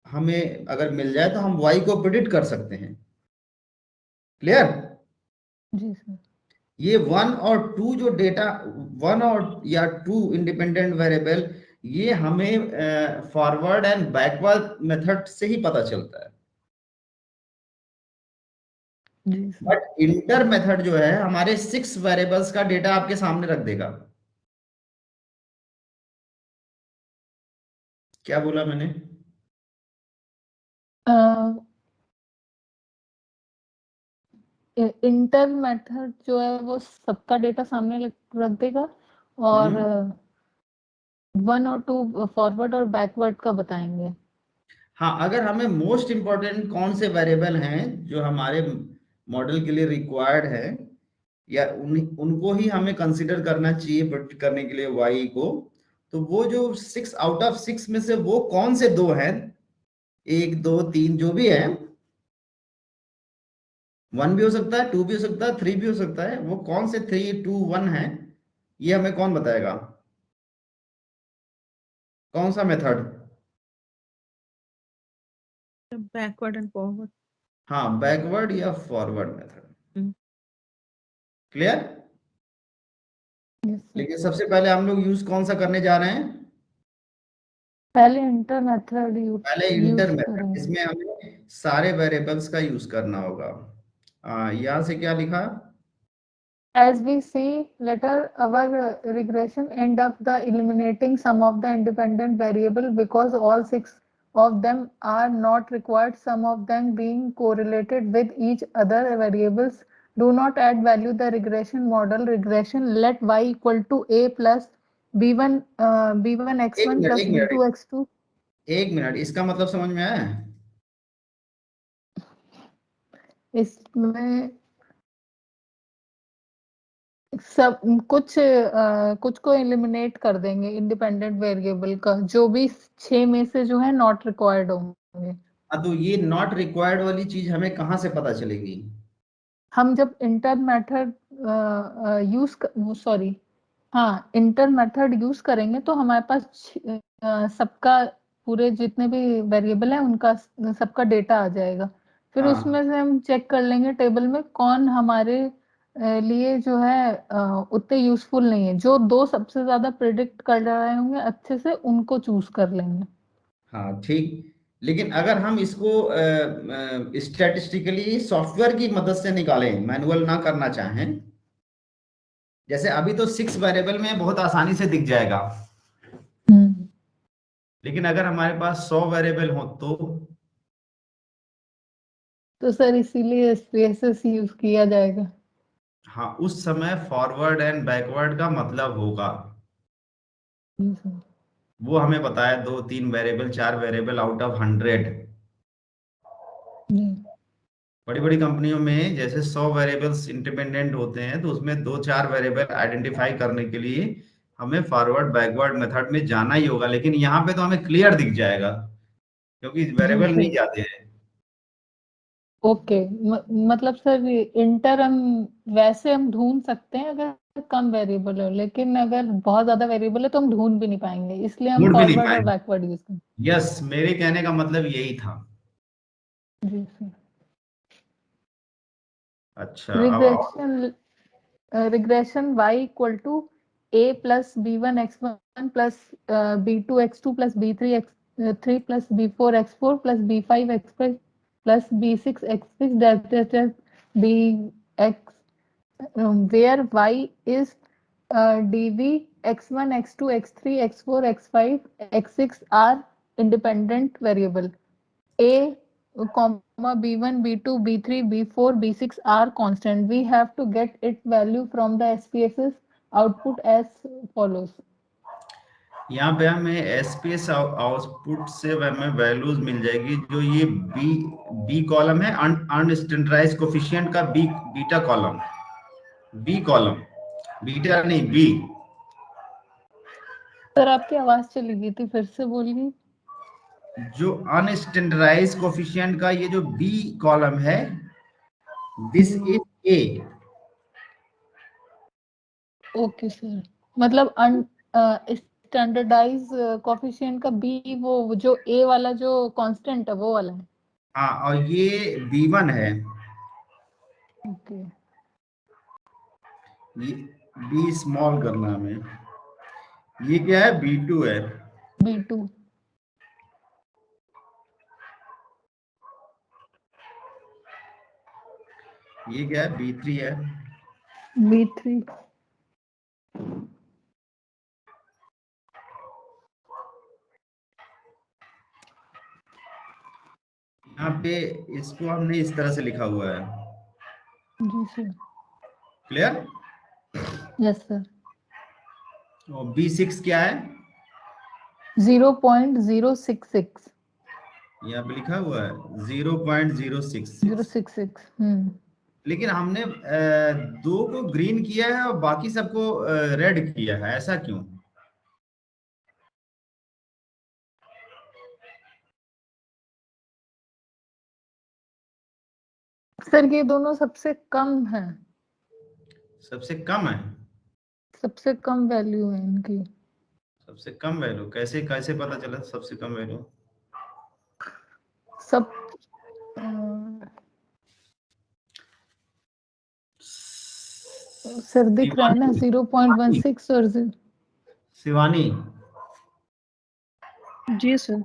हमें अगर मिल जाए तो हम y को प्रिडिक्ट कर सकते हैं। क्लियर? जी सर। ये 1 और 2 जो डेटा, 1 और या 2 इंडिपेंडेंट वेरिएबल, ये हमें फॉरवर्ड एंड बैकवर्ड मेथड से ही पता चलता है। जी सर। बट इंटर मेथड जो है हमारे 6 वेरिएबल्स का डेटा आपके सामने रख देगा। क्या बोला मैंने? इंटर मेथड जो है वो सबका डेटा सामने रख देगा, और 1 और 2 फॉरवर्ड और बैकवर्ड का बताएंगे। हाँ, अगर हमें मोस्ट इंपॉर्टेंट कौन से वेरिएबल हैं जो हमारे मॉडल के लिए रिक्वायर्ड है, या उनको ही हमें कंसीडर करना चाहिए प्रेडिक्ट करने के लिए y को, तो वो जो 6 आउट ऑफ 6 में से वो कौन से दो हैं, 1 2 3 जो भी है, 1 भी हो सकता है, 2 भी हो सकता है, 3 भी हो सकता है, वो कौन से 3 2 1 है, ये हमें कौन बताएगा? कौन सा मेथड? Backward and forward. हाँ, बैकवर्ड या forward method. Clear? Yes, sir. लेकिन सबसे पहले हम लोग यूज कौन सा करने जा रहे हैं? पहले इंटर मेथड पहले यूज इंटर मेथड, करेंगे। इसमें हमें सारे वेरिएबल्स का यूज करना होगा। यहाँ से क्या लिखा? As we see later, our regression end up the eliminating some of the independent variable because all 6 of them are not required, some of them being correlated with each other variables do not add value. The regression model regression let y equal to a plus b1 b1 x1 plus b2 x2. एक minute, इसका मतलब समझ में आया? इसमें सब कुछ को एलिमिनेट कर देंगे इंडिपेंडेंट वेरिएबल का, जो भी 6 में से जो है नॉट रिक्वायर्ड होंगे। हाँ, तो ये नॉट रिक्वायर्ड वाली चीज हमें कहाँ से पता चलेगी? हम जब इंटर मेथड सॉरी, हाँ, इंटर मेथड यूज करेंगे तो हमारे पास सबका, पूरे जितने भी वेरिएबल है उनका सबका डेटा आ जाएगा। फिर हाँ उसमें से हम चेक कर लेंगे टेबल में कौन हमारे लिए जो है उतने यूजफुल नहीं है। जो दो सबसे ज्यादा प्रिडिक्ट कर रहे होंगे अच्छे से, उनको चूज कर लेंगे। हाँ ठीक। लेकिन अगर हम इसको स्टैटिस्टिकली सॉफ्टवेयर की मदद से निकालें, मैनुअल ना करना चाहें, जैसे अभी तो 6 वेरिएबल में बहुत आसानी से दिख जाएगा, हम्म। लेकिन अगर हमारे पास 100 वेरिएबल हो तो सर इसीलिए स्पेसेस यूज किया जाएगा। हाँ, उस समय फॉरवर्ड एंड बैकवर्ड का मतलब होगा, जी सर। वो हमें पता है, 2 3 वेरिएबल 4 वेरिएबल आउट ऑफ 100। जी। बड़ी बड़ी कंपनियों में जैसे 100 वेरिएबल्स इंडिपेंडेंट होते हैं, तो उसमें 2 4 वेरिएबल आइडेंटिफाई करने के लिए हमें फॉरवर्ड बैकवर्ड मेथड में जाना ही होगा। लेकिन यहाँ पे तो हमें क्लियर दिख जाएगा, क्योंकि जी वेरिएबल नहीं सर। जाते हैं। ओके। मतलब सर इंटर हम वैसे हम ढूंढ सकते हैं अगर कम वेरिएबल हो, लेकिन अगर बहुत ज्यादा वेरिएबल है तो हम ढूंढ भी नहीं पाएंगे, इसलिए हम ढूंढ भी नहीं फॉरवर्ड और पाएंगे। बैकवर्ड यूज करें। यस, मेरे कहने का मतलब यही था। जी सर। अच्छा, अब आओ। Regression, regression y equal to a plus b1 x1 plus b2 x2 plus b3 x3 plus b4 x4 plus b5 x5 plus b6 x6 dash bx, where y is dv x1 x2 x3 x4 x5 x6 are independent variable. A comma b1 b2 b3 b4 b6 are constant. We have to get its value from the SPSS output as follows. यहाँ पे हमें SPS output से हमें values मिल जाएगी, जो ये B B column है, unstandardized coefficient का B, beta column, B column, beta नहीं बी। सर आपकी आवाज चली गई थी, फिर से बोलिए। जो अनस्टैंडर्डाइज्ड कोफिशिएंट का ये जो बी कॉलम है, दिस जी। Is A. ओके सर, मतलब स्टैंडर्डाइज कोफिशिएंट का बी, वो जो ए वाला जो कांस्टेंट है वो वाला है। हाँ, और ये बी1 है, ओके। ये बी स्मॉल करना हमें, ये क्या है, बी2 है, B2। ये क्या है, बी3 है। B3। यहाँ पे इसको हमने इस तरह से लिखा हुआ है, जी सर। क्लियर। Yes sir. और बी6 क्या है, 0.066। यहाँ पे लिखा हुआ है 0.066। 066। लेकिन हमने दो को ग्रीन किया है और बाकी सबको रेड किया है, ऐसा क्यों? सर ये दोनों सबसे कम है, सबसे कम है, सबसे कम वैल्यू है इनकी। सबसे कम वैल्यू कैसे कैसे पता चला सबसे कम वैल्यू? सब सर दिख रहा है ना, शिवानी, 0.16 और शिवानी, जी सर।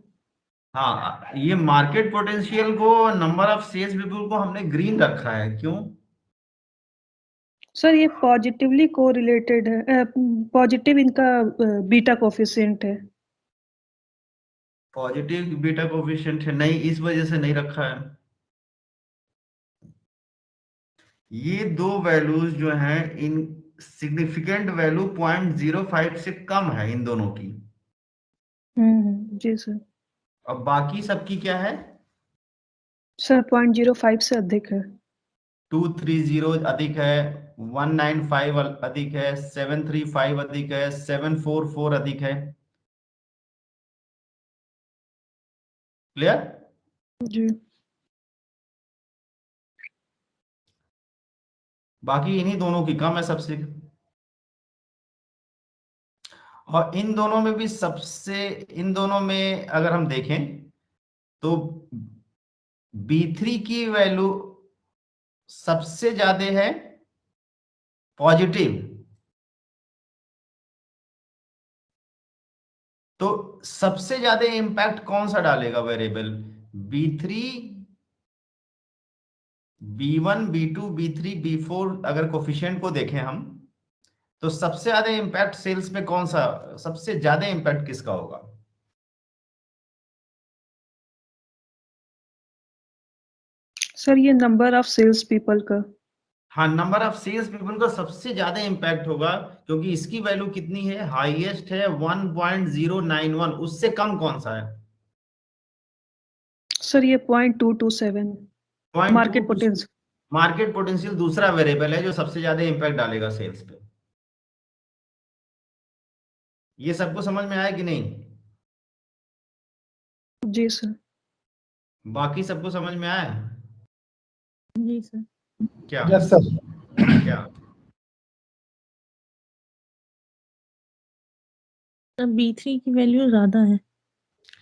हाँ, ये मार्केट पोटेंशियल को, नंबर ऑफ सेल्स पीपल को हमने ग्रीन रखा है, क्यों? सर ये पॉजिटिवली कोरिलेटेड है, पॉजिटिव इनका बीटा कोफिशिएंट है। पॉजिटिव बीटा कोफिशिएंट है, नहीं, इस वजह से नहीं रखा है। ये दो वैल्यूज जो हैं, इन सिग्निफिकेंट वैल्यू 0.05 से कम है इन दोनों की, जी सर। और बाकी सबकी क्या है, सर 0.05 से अधिक है। 230 अधिक है, 195 अधिक है, 735 अधिक है, 744 अधिक है, क्लियर। जी। बाकी इन्हीं दोनों की कम है सबसे। और इन दोनों में भी सबसे, इन दोनों में अगर हम देखें तो B3 की वैल्यू सबसे ज्यादा है पॉजिटिव। तो सबसे ज्यादा इंपैक्ट कौन सा डालेगा variable? B3, B1, B2, B3, B4 अगर कोफिशिएंट को देखें हम, तो सबसे ज्यादा इंपैक्ट सेल्स पे कौन सा, सबसे ज्यादा इंपैक्ट किसका होगा? सर ये नंबर ऑफ सेल्स पीपल का। हाँ, नंबर ऑफ सेल्स पीपल का सबसे ज्यादा इंपैक्ट होगा, क्योंकि इसकी वैल्यू कितनी है? हाईएस्ट है 1.091। उससे कम कौन सा है? सर ये 0.227 मार्केट पोटेंशियल। मार्केट पोटेंशियल दूसरा वेरिएबल है जो सबसे ज्यादा इंपैक्ट डालेगा सेल्स पे। ये सबको समझ में आया कि नहीं? जी सर। बाकी सबको समझ में आया? जी सर। क्या? Yes, sir. क्या? तब B3 की वैल्यू ज्यादा है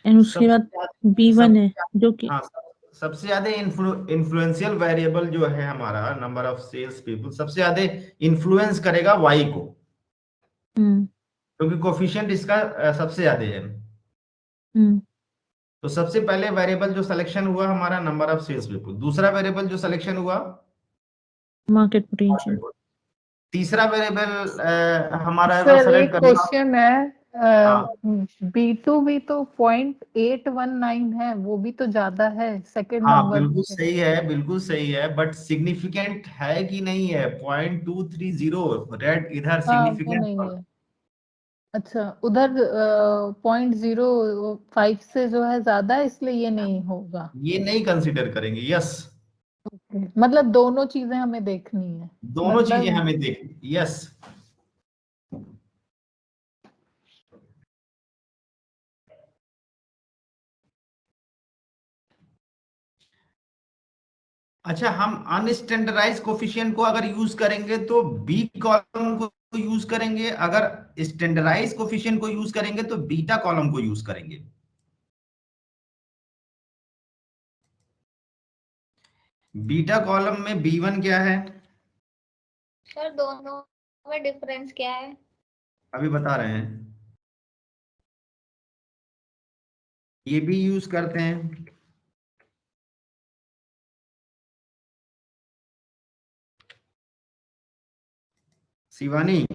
एंड उसके बाद B1 सब- है जो कि हाँ, सबसे ज्यादा इन्फ्लुएंशियल वेरिएबल जो है हमारा नंबर ऑफ सेल्स पीपल, सबसे ज्यादा इन्फ्लुएंस करेगा वाई को, हम्म क्योंकि कोफिशिएंट इसका सबसे ज्यादा है। हम्म तो सबसे पहले वेरिएबल जो सिलेक्शन हुआ हमारा नंबर ऑफ सेल्स पीपल, दूसरा वेरिएबल जो सिलेक्शन हुआ मार्केट पोटेंशियल। तीसरा वेरिएबल हमारा अगर सर सेलेक्ट एक करना। क्वेश्चन है, हाँ। B2 भी तो 0.819 है, वो भी तो ज्यादा है सेकंड हाँ, नंबर बिल्कुल से। सही है, बिल्कुल सही है, बट सिग्निफिकेंट है कि नहीं है? 0.230 रेड इधर हाँ वो सिग्निफिकेंट। नहीं है। अच्छा उधर 0.05 से जो है ज्यादा है, इसलिए ये नहीं होगा। ये नहीं कंसीडर करेंगे, यस। मतलब दोनों चीजें हमें देखनी है। दोनों चीजें मतलब हमें देखनी, यस। अच्छा, हम अनस्टैंडर्डाइज कोफिशिएंट को अगर यूज करेंगे तो बी कॉलम को यूज करेंगे, अगर स्टैंडर्डाइज कोफिशिएंट को यूज करेंगे तो बीटा कॉलम को यूज करेंगे। बीटा कॉलम में B1 क्या है? सर दोनों में डिफरेंस क्या है? अभी बता रहे हैं। ये भी यूज करते हैं। शिवानी,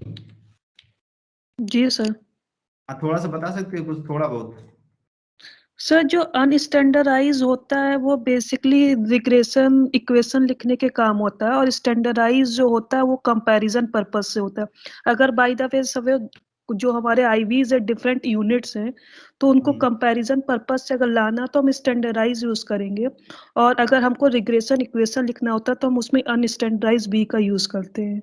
जी सर। थोड़ा सा बता सकते हो कुछ, थोड़ा बहुत? सर जो अनस्टैंडर्डाइज होता है वो बेसिकली रिग्रेशन इक्वेशन लिखने के काम होता है, और स्टैंडर्डाइज जो होता है वो कंपैरिजन पर्पस से होता है। अगर बाय द वे सब जो हमारे आईवीज है डिफरेंट यूनिट्स हैं, तो उनको कंपैरिजन पर्पस से अगर लाना तो हम स्टैंडर्डाइज यूज करेंगे, और अगर हमको रिग्रेशन इक्वेशन लिखना होता है तो हम उसमें अनस्टैंडर्डाइज बी का यूज करते हैं।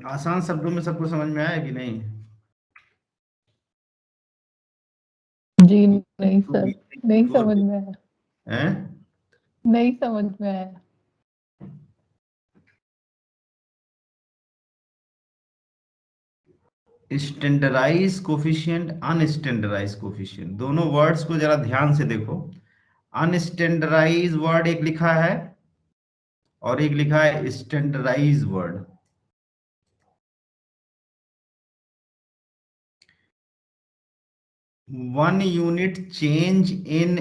आसान शब्दों में सबको समझ में आया कि नहीं? जी नहीं सर, नहीं समझ में आया, हैं? नहीं समझ में आया। स्टैंडर्डाइज कोफिशिएंट, अनस्टैंडर्डाइज कोफिशिएंट, दोनों वर्ड्स को जरा ध्यान से देखो। अनस्टैंडर्डाइज वर्ड एक लिखा है और एक लिखा है standardize word. One unit change in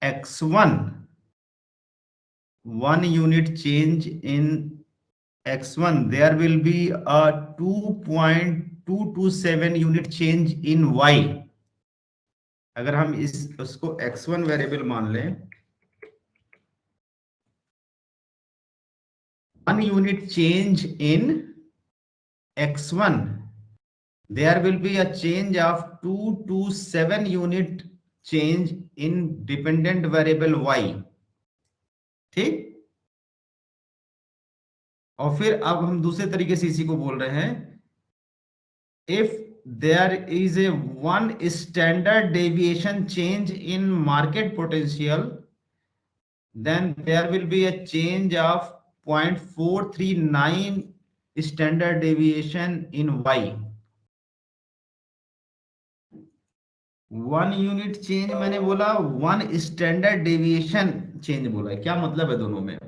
x1, 1 unit change in x1, there will be a 2.227 unit change in y। अगर हम उसको x1 वेरिएबल मान लें, 1 unit change in x1, there will be a change of 227 unit change in dependent variable y। ठीक। और फिर अब हम दूसरे तरीके से इसी को बोल रहे हैं, if there is a one standard deviation change in market potential, then there will be a change of 0.439 standard deviation in Y. 1 unit change मैंने बोला, 1 स्टैंडर्ड डेविएशन चेंज बोला है, क्या मतलब है दोनों में?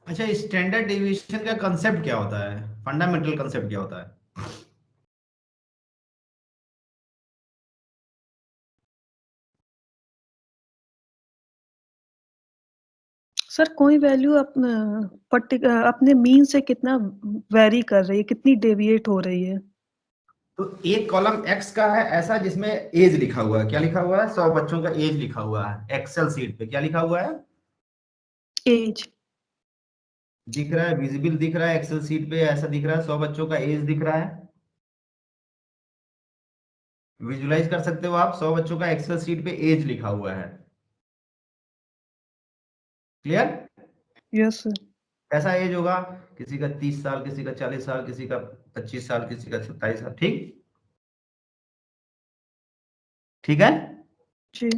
अच्छा, स्टैंडर्ड डेविएशन का कंसेप्ट क्या होता है, फंडामेंटल कंसेप्ट क्या होता है? सर कोई वैल्यू अपने मीन से कितना वेरी कर रही है, कितनी डेविएट हो रही है। तो एक कॉलम एक्स का है ऐसा जिसमें एज लिखा हुआ है, क्या लिखा हुआ है? 100 बच्चों का एज लिखा हुआ है। एक्सेल सीट पे क्या लिखा हुआ है? एज दिख रहा है, विजिबल दिख रहा है एक्सेल सीट पे, ऐसा दिख रहा है 100 बच्चों का एज दिख रहा है। विजुलाइज कर सकते हो आप, 100 बच्चों का एक्सेल सीट पे एज लिखा हुआ है। क्लियर? Yes sir. कैसा एज होगा? किसी का 30 साल, किसी का 40 साल, किसी का 25 साल, किसी का 27 साल। ठीक, ठीक है जी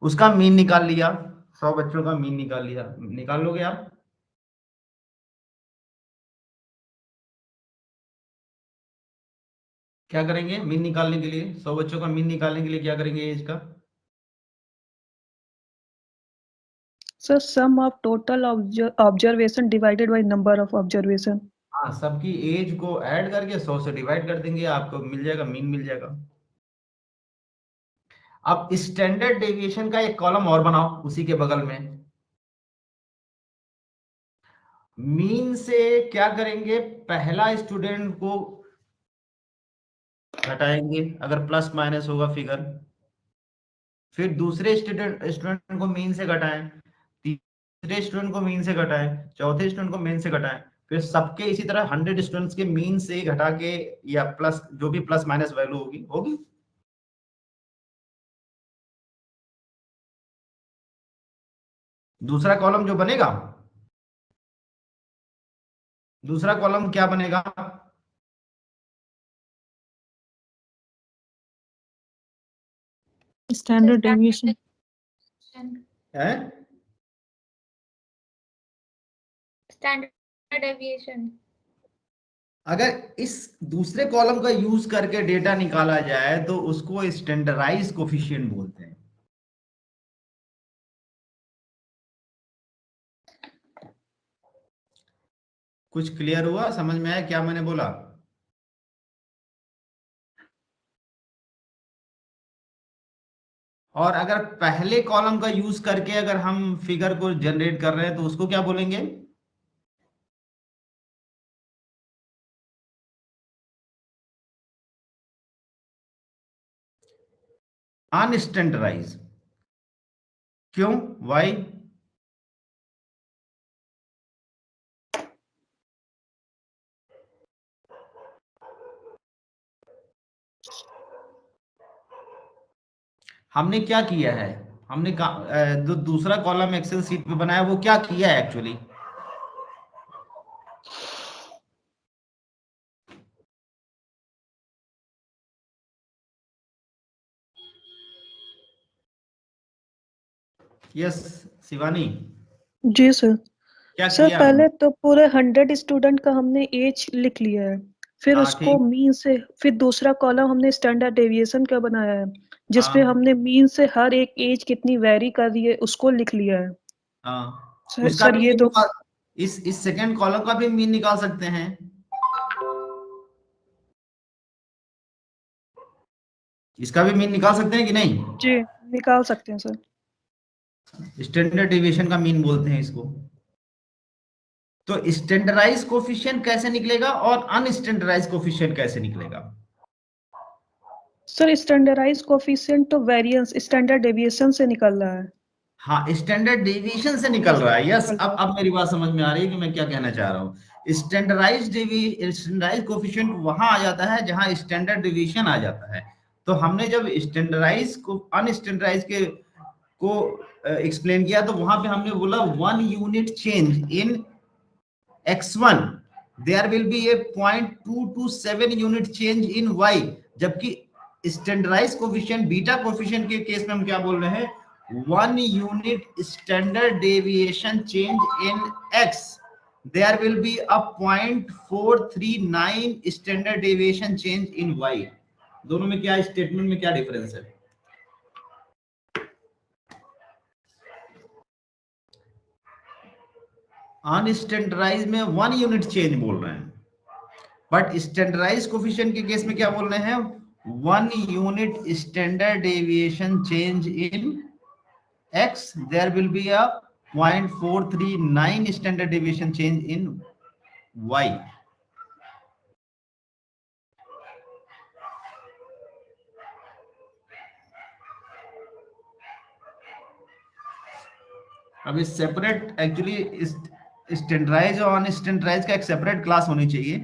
उसका मीन निकाल लिया, 100 बच्चों का मीन निकाल लिया। निकाल लोगे आप? क्या करेंगे मीन निकालने के लिए? 100 बच्चों का मीन निकालने के लिए क्या करेंगे एज का? Sir sum of total observation divided by number of observation. हाँ, सबकी एज को ऐड करके 100 से डिवाइड कर देंगे, आपको मिल जाएगा, मीन मिल जाएगा। अब स्टैंडर्ड डेविएशन का एक कॉलम और बनाओ उसी के बगल में। मीन से क्या करेंगे? पहला स्टूडेंट को घटाएंगे अगर प्लस माइनस होगा फिगर, फिर दूसरे स्टूडेंट को मीन से घटाएं, तीसरे स्टूडेंट को मीन से घटाएं, चौथे स्टूडेंट को मीन से घटाएं, फिर सबके इसी तरह 100 स्टूडेंट्स के मीन से घटा के, या प्लस जो भी प्लस माइनस वैल्यू होगी होगी। दूसरा कॉलम जो बनेगा, दूसरा कॉलम क्या बनेगा? Standard deviation. है स्टैंडर्ड डेविएशन। अगर इस दूसरे कॉलम का यूज करके डेटा निकाला जाए तो उसको स्टैंडर्डाइज कोफिशिएंट बोलते हैं। कुछ क्लियर हुआ, समझ में आया क्या मैंने बोला? और अगर पहले कॉलम का यूज करके अगर हम फिगर को जनरेट कर रहे हैं तो उसको क्या बोलेंगे? अनस्टैंडर्डाइज। क्यों? वाई? हमने क्या किया है? हमने जो दूसरा कॉलम एक्सेल सीट पे बनाया वो क्या किया है एक्चुअली? यस शिवानी, जी सर। क्या सर किया पहले हमने? तो पूरे 100 स्टूडेंट का हमने एज लिख लिया है, फिर हाँ उसको ठीक, मीन से, फिर दूसरा कॉलम हमने स्टैंडर्ड डेविएशन का बनाया है, जिसपे हाँ हमने मीन से हर एक एज कितनी वेरी कर रही है उसको लिख लिया है। हाँ, सर, उसका भी ये मीन दो। निकाल, इस सेकंड कॉलम का भी मीन निकाल सकते हैं। इसका भी मीन निकाल सकते हैं कि नहीं? जी निकाल सकते हैं सर। स्टैंडर्ड डेविएशन का मीन बोलते हैं इसको। तो स्टैंडर्डाइज कोफिशिएंट कैसे निकलेगा और अनस्टैंडर्डाइज कोफिशिएंट कैसे निकलेगा? सर स्टैंडर्डाइज कोफिशिएंट तो वेरिएंस स्टैंडर्ड डेविएशन से निकल रहा है। हाँ, स्टैंडर्ड डेविएशन से निकल रहा है। यस, अब मेरी बात समझ में आ रही है कि मैं क्या कहना चाह रहा हूँ। स्टैंडर्डाइज कोफिशिएंट वहां आ जाता है जहां स्टैंडर्ड डेविएशन आ जाता है। तो हमने जब स्टैंडर्डाइज को अनस्टैंडर्डाइज के को एक्सप्लेन किया तो वहां पे हमने बोला 1 unit change in x1 there will be a 0.227 unit change in y, जबकि स्टैंडर्डाइज कोफिशिएंट बीटा कोफिशिएंट के केस में हम क्या बोल रहे हैं, 1 unit standard deviation change in x, there will be a 0.439 standard deviation change in y। दोनों में क्या स्टेटमेंट में क्या डिफरेंस है? अनस्टैंडर्डाइज में 1 यूनिट चेंज बोल रहे हैं, बट स्टैंडर्डाइज कोफिशिएंट के केस में क्या बोल रहे हैं, 1 unit standard deviation change in x, there will be a 0.439 standard deviation change in y। अभी सेपरेट एक्चुअली स्टैंडर्डाइज और अनस्टैंडर्डाइज का एक सेपरेट क्लास होनी चाहिए,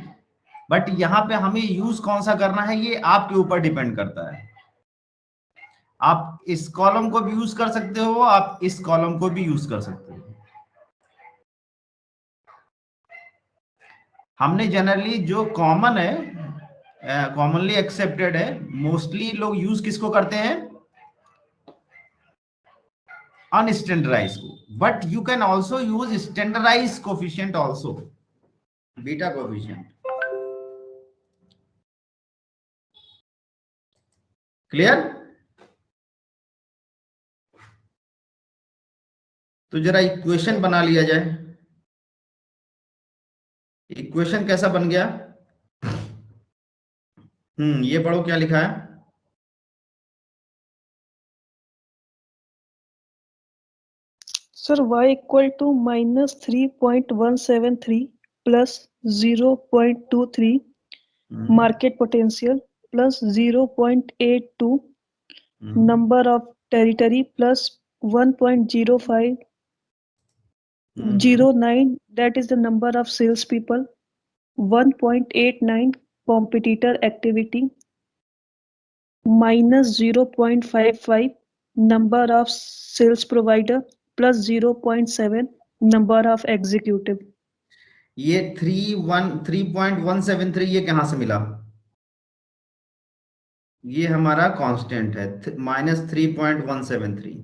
बट यहाँ पे हमें यूज कौन सा करना है ये आपके ऊपर डिपेंड करता है। आप इस कॉलम को भी यूज कर सकते हो, आप इस कॉलम को भी यूज कर सकते हो। हमने जनरली जो कॉमन है, कॉमनली एक्सेप्टेड है, मोस्टली लोग यूज किसको करते हैं, अनस्टैंडर्डाइज को, but you can also use standardize coefficient also, beta coefficient. Clear? तो जरा इक्वेशन बना लिया जाए। इक्वेशन कैसा बन गया? ये पढ़ो क्या लिखा है। Sir, y equal to minus 3.173 plus 0.23 market potential plus 0.82 number of territory plus 1.05 09, that is the number of salespeople, 1.89 competitor activity, minus 0.55 number of sales provider plus 0.7 number of executive। ये 3.173 ये कहां से मिला? ये हमारा कांस्टेंट है -3.173,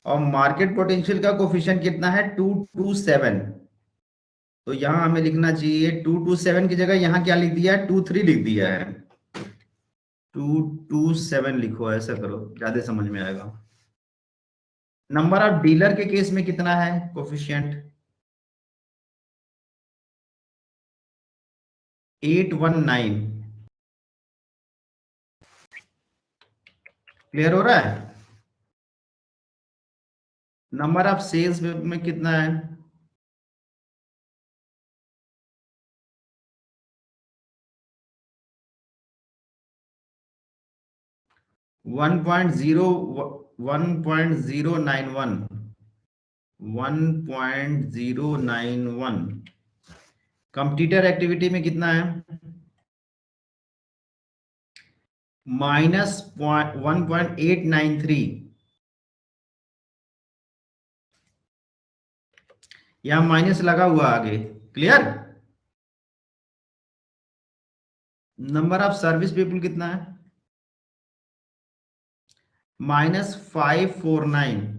और market potential का कोफिशिएंट कितना है, 227। तो यहां हमें लिखना चाहिए 227 की जगह यहां क्या लिख दिया है, 23 लिख दिया है। 227 लिखो, ऐसा करो ज्यादा समझ में आएगा। नंबर ऑफ डीलर के केस में कितना है कोफिशिएंट, 819। क्लियर हो रहा है? नंबर ऑफ सेल्स में कितना है, 1.091। कंप्यूटर एक्टिविटी में कितना है, -1.893। यहां माइनस लगा हुआ आगे। Clear? Number of service people कितना है, -549।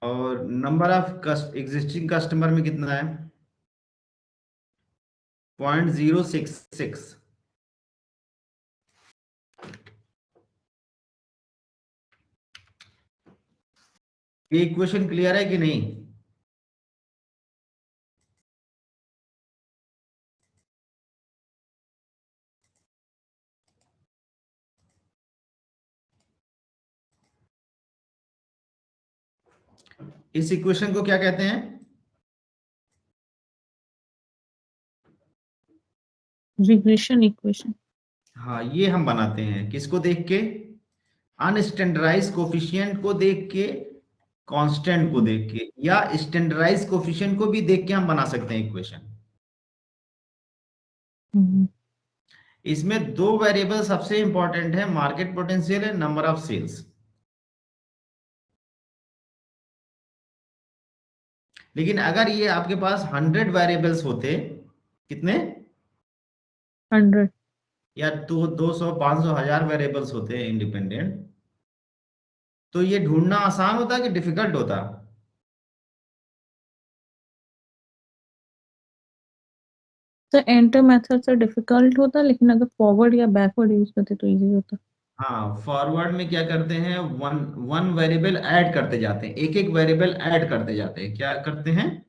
और नंबर ऑफ एग्जिस्टिंग कस्टमर में कितना है, 0.066। ये इक्वेशन क्लियर है कि नहीं? इस इक्वेशन को क्या कहते हैं, रिग्रेशन इक्वेशन। हाँ, ये हम बनाते हैं किसको देख के? अनस्टैंडर्डाइज कोफिशिएंट को देख के, कांस्टेंट को देख के, या स्टैंडर्डाइज कोफिशिएंट को भी देख के हम बना सकते हैं इक्वेशन। इसमें दो वेरिएबल सबसे इंपॉर्टेंट है, मार्केट पोटेंशियल है, नंबर ऑफ सेल्स। लेकिन अगर ये आपके पास 100 वेरिएबल्स होते, कितने? 100। या 200, 500, 1000 वेरिएबल्स होते हैं इंडिपेंडेंट, तो ये ढूंढना आसान होता कि डिफिकल्ट होता? तो एंटर मेथड से डिफिकल्ट होता, लेकिन अगर फॉरवर्ड या बैकवर्ड यूज करते तो इजी होता। हाँ, फॉरवर्ड में क्या करते हैं, वन वेरिएबल ऐड करते जाते हैं, एक एक वेरिएबल ऐड करते जाते हैं। क्या करते हैं?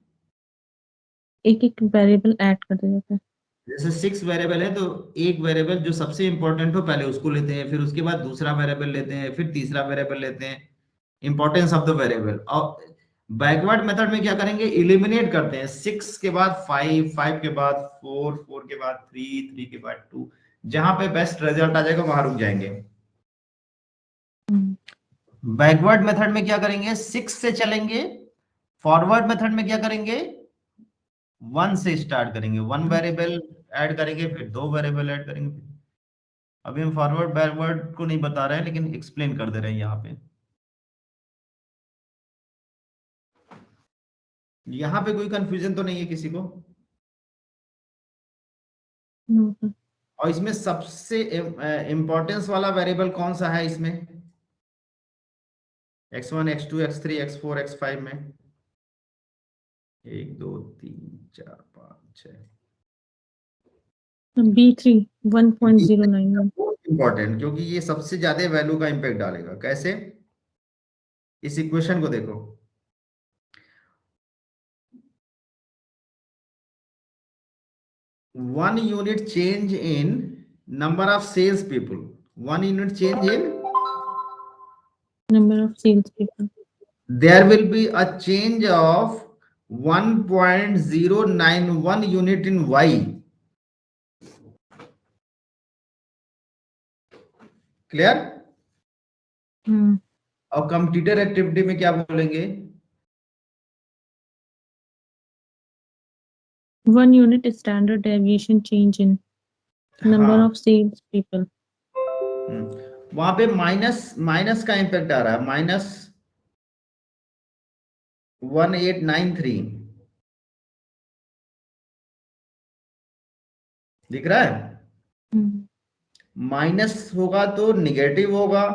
एक एक वेरिएबल ऐड करते जाते हैं। जैसे 6 वेरिएबल है तो एक वेरिएबल जो सबसे इंपॉर्टेंट हो पहले उसको लेते हैं, फिर उसके बाद दूसरा वेरिएबल लेते हैं, फिर तीसरा वेरिएबल लेते हैं, इंपॉर्टेंस ऑफ द वेरिएबल। और बैकवर्ड मेथड में क्या करेंगे, इलिमिनेट करते हैं। 6 के बाद 5, 5 के बाद 4, 4 के बाद 3, 3 के बाद 2, जहां पे बेस्ट रिजल्ट आ जाएगा वहां रुक जाएंगे। बैकवर्ड मेथड में क्या करेंगे, 6 से चलेंगे। फॉरवर्ड मेथड में क्या करेंगे, 1 से स्टार्ट करेंगे, 1 वेरिएबल ऐड करेंगे, फिर 2 वेरिएबल ऐड करेंगे। अभी हम फॉरवर्ड बैकवर्ड को नहीं बता रहे हैं, लेकिन एक्सप्लेन कर दे रहे हैं यहाँ पे। यहाँ पे कोई कंफ्यूजन तो नहीं है किसी को? और इसमें सबसे इंपॉर्टेंस वाला वेरिएबल कौन सा है इसमें? x1, x2, x3, x4, x5 में 1, 2, 3, 4, 5, 6। B3 1.091। इंपॉर्टेंट, क्योंकि ये सबसे ज्यादा वैल्यू का इंपैक्ट डालेगा। कैसे? इस इक्वेशन को देखो, 1 unit change in number of sales people, 1 unit change in, Number of sales people. there will be a change of 1.091 unit in y। Clear? और कंप्यूटर एक्टिविटी में क्या बोलेंगे? 1 unit standard deviation change in number of sales people। वहां पे minus का impact आ रहा है, -1893 दिख रहा है। माइनस होगा तो निगेटिव होगा,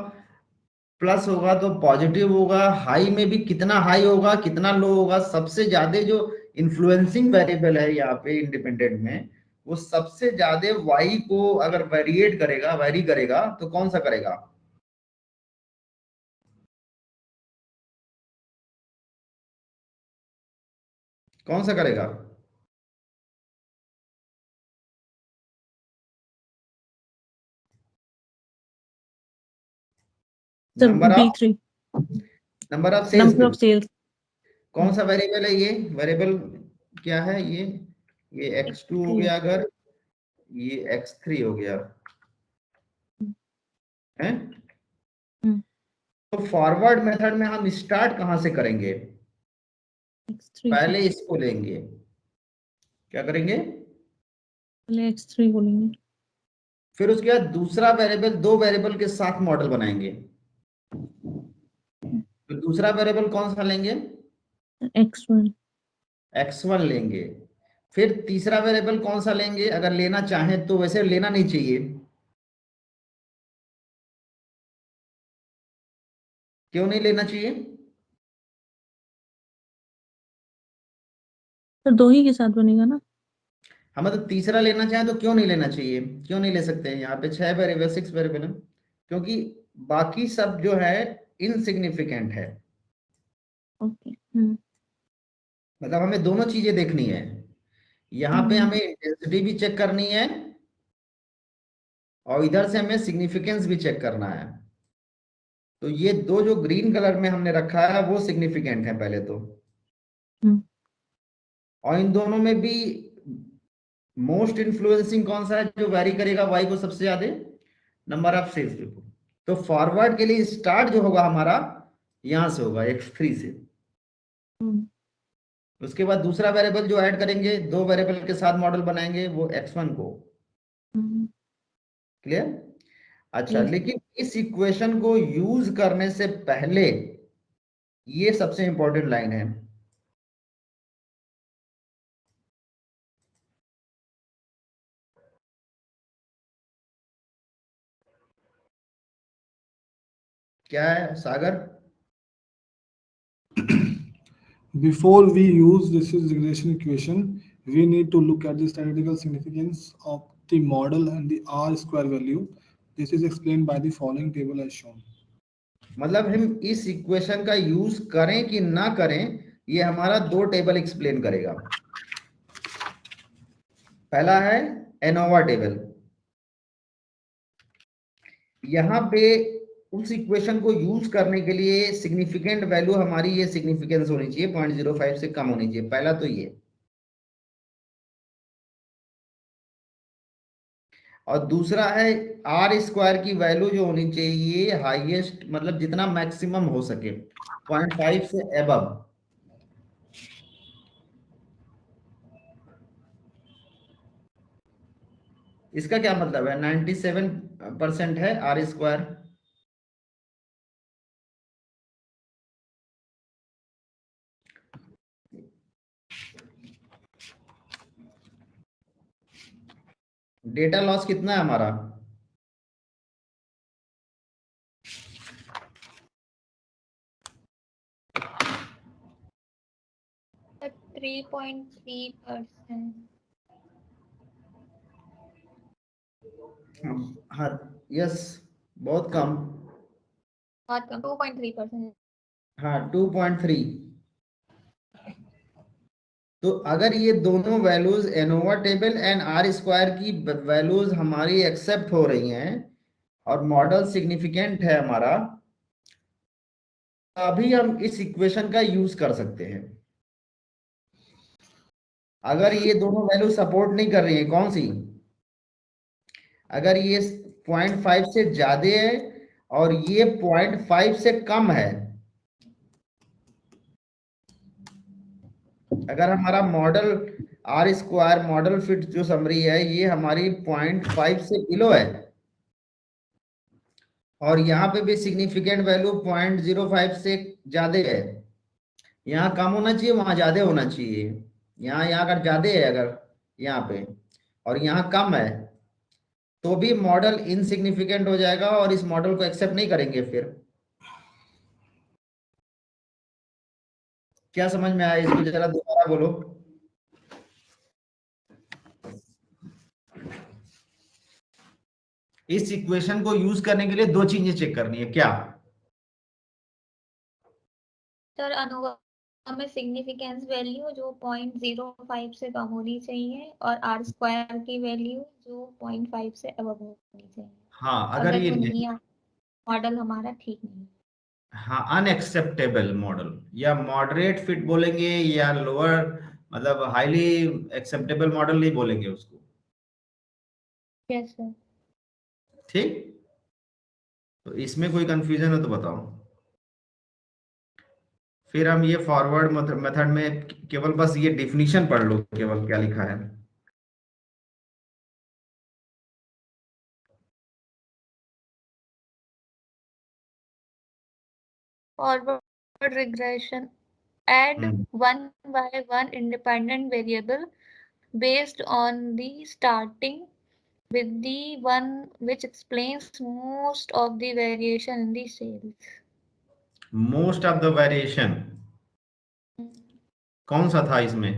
प्लस होगा तो पॉजिटिव होगा। हाई में भी कितना हाई होगा, कितना लो होगा, सबसे ज्यादा जो इन्फ्लुएंसिंग वेरिएबल है यहाँ पे इंडिपेंडेंट में, वो सबसे ज्यादा वाई को अगर वेरी करेगा तो कौन सा करेगा? कौन सा करेगा? Number of sales. कौन सा वेरिएबल है ये? वेरिएबल क्या है ये x2 हो गया, अगर ये x3 हो गया है। तो फॉरवर्ड मेथड में हम स्टार्ट कहां से करेंगे? पहले इसको लेंगे, क्या करेंगे? पहले x3 को लेंगे, फिर उसके बाद दूसरा वेरिएबल, 2 वेरिएबल के साथ मॉडल बनाएंगे। तो दूसरा वेरिएबल कौन सा लेंगे? x1 लेंगे। फिर तीसरा वेरिएबल कौन सा लेंगे अगर लेना चाहें तो? वैसे लेना नहीं चाहिए, क्यों नहीं लेना चाहिए? तो 2 ही के साथ बनेगा ना। हम तो तीसरा लेना चाहें तो क्यों नहीं लेना चाहिए? क्यों नहीं ले सकते हैं? यहाँ पे 6 वेरिएबल, 6 वेरिएबल है, क्योंकि बाकी सब जो है इनसिग्निफिकेंट है। ओके। मतलब हमें दोनों चीजें देखनी है। यहाँ पे हमें इंटेंसिटी भी चेक करनी है और इधर से हमें सिग्निफिकेंस भी चेक करना है। तो ये दो जो ग्रीन कलर में हमने रखा है वो सिग्निफिकेंट है पहले तो। और इन दोनों में भी मोस्ट इन्फ्लुएंसिंग कौन सा है जो वैरी करेगा वाई को सबसे ज्यादा? Number of sales people. तो फॉरवर्ड के लिए स्टार्ट जो होगा हमारा यहां से होगा x3 से। उसके बाद दूसरा वेरिएबल जो ऐड करेंगे, दो वेरिएबल के साथ मॉडल बनाएंगे, वो x1 को। क्लियर? अच्छा, Yes. लेकिन इस इक्वेशन को यूज करने से पहले ये सबसे इंपॉर्टेंट लाइन है। क्या है सागर? Before we use this is regression equation, we need to look at the statistical significance of the model and the R square value. This is explained by the following table as shown. मतलब हम इस equation का use करें कि ना करें, ये हमारा दो टेबल एक्सप्लेन करेगा। पहला है एनोवा टेबल। यहां पे उस इक्वेशन को यूज करने के लिए सिग्निफिकेंट वैल्यू हमारी ये सिग्निफिकेंस होनी चाहिए, 0.05 से कम होनी चाहिए। पहला तो ये, और दूसरा है आर स्क्वायर की वैल्यू जो होनी चाहिए हाईएस्ट, मतलब जितना मैक्सिमम हो सके 0.5 से एबव। इसका क्या मतलब है? 97% है आर स्क्वायर। डेटा लॉस कितना है हमारा? 3.3%। हाँ, यस, बहुत कम। बहुत कम, 2.3%। हाँ, 2.3। तो अगर ये दोनों values ANOVA table and R square की वैल्यूज हमारी एक्सेप्ट हो रही हैं और मॉडल सिग्निफिकेंट है हमारा, अभी हम इस इक्वेशन का यूज कर सकते हैं। अगर ये दोनों वैल्यू सपोर्ट नहीं कर रही है, कौन सी? अगर ये 0.5 से ज्यादा है और ये 0.5 से कम है, अगर हमारा model R square model fit जो समरी है ये हमारी 0.5 से बिलो है, और यहाँ पे भी सिग्निफिकेंट वैल्यू 0.05 से ज्यादा है, यहाँ कम होना चाहिए वहां ज्यादा होना चाहिए। यहाँ यहाँ अगर ज्यादा है, अगर यहाँ पे और यहाँ कम है, तो भी मॉडल इनसिग्निफिकेंट हो जाएगा और इस मॉडल को एक्सेप्ट नहीं करेंगे। फिर क्या समझ में आया? इसको जरा दोबारा बोलो। इस इक्वेशन को यूज करने के लिए दो चीजें चेक करनी है। क्या? सर अनुवा में सिग्निफिकेंस वैल्यू जो 0.05 से कम होनी चाहिए और आर स्क्वायर की वैल्यू जो 0.5 से अबव होनी चाहिए। हाँ, अगर ये वो नहीं है, मॉडल हमारा ठीक नहीं है। हाँ, अनएक्सेप्टेबल मॉडल, या मॉडरेट फिट बोलेंगे या लोअर, मतलब हाईली एक्सेप्टेबल मॉडल नहीं बोलेंगे उसको। Yes sir. ठीक, तो इसमें कोई कंफ्यूजन हो तो बताओ। फिर हम ये फॉरवर्ड मेथड में केवल बस ये डिफिनीशन पढ़ लो, केवल क्या लिखा है। Forward regression, add one by one independent variable based on the starting with the one which explains most of the variation in the sales। Most of the variation कौन सा था इसमें?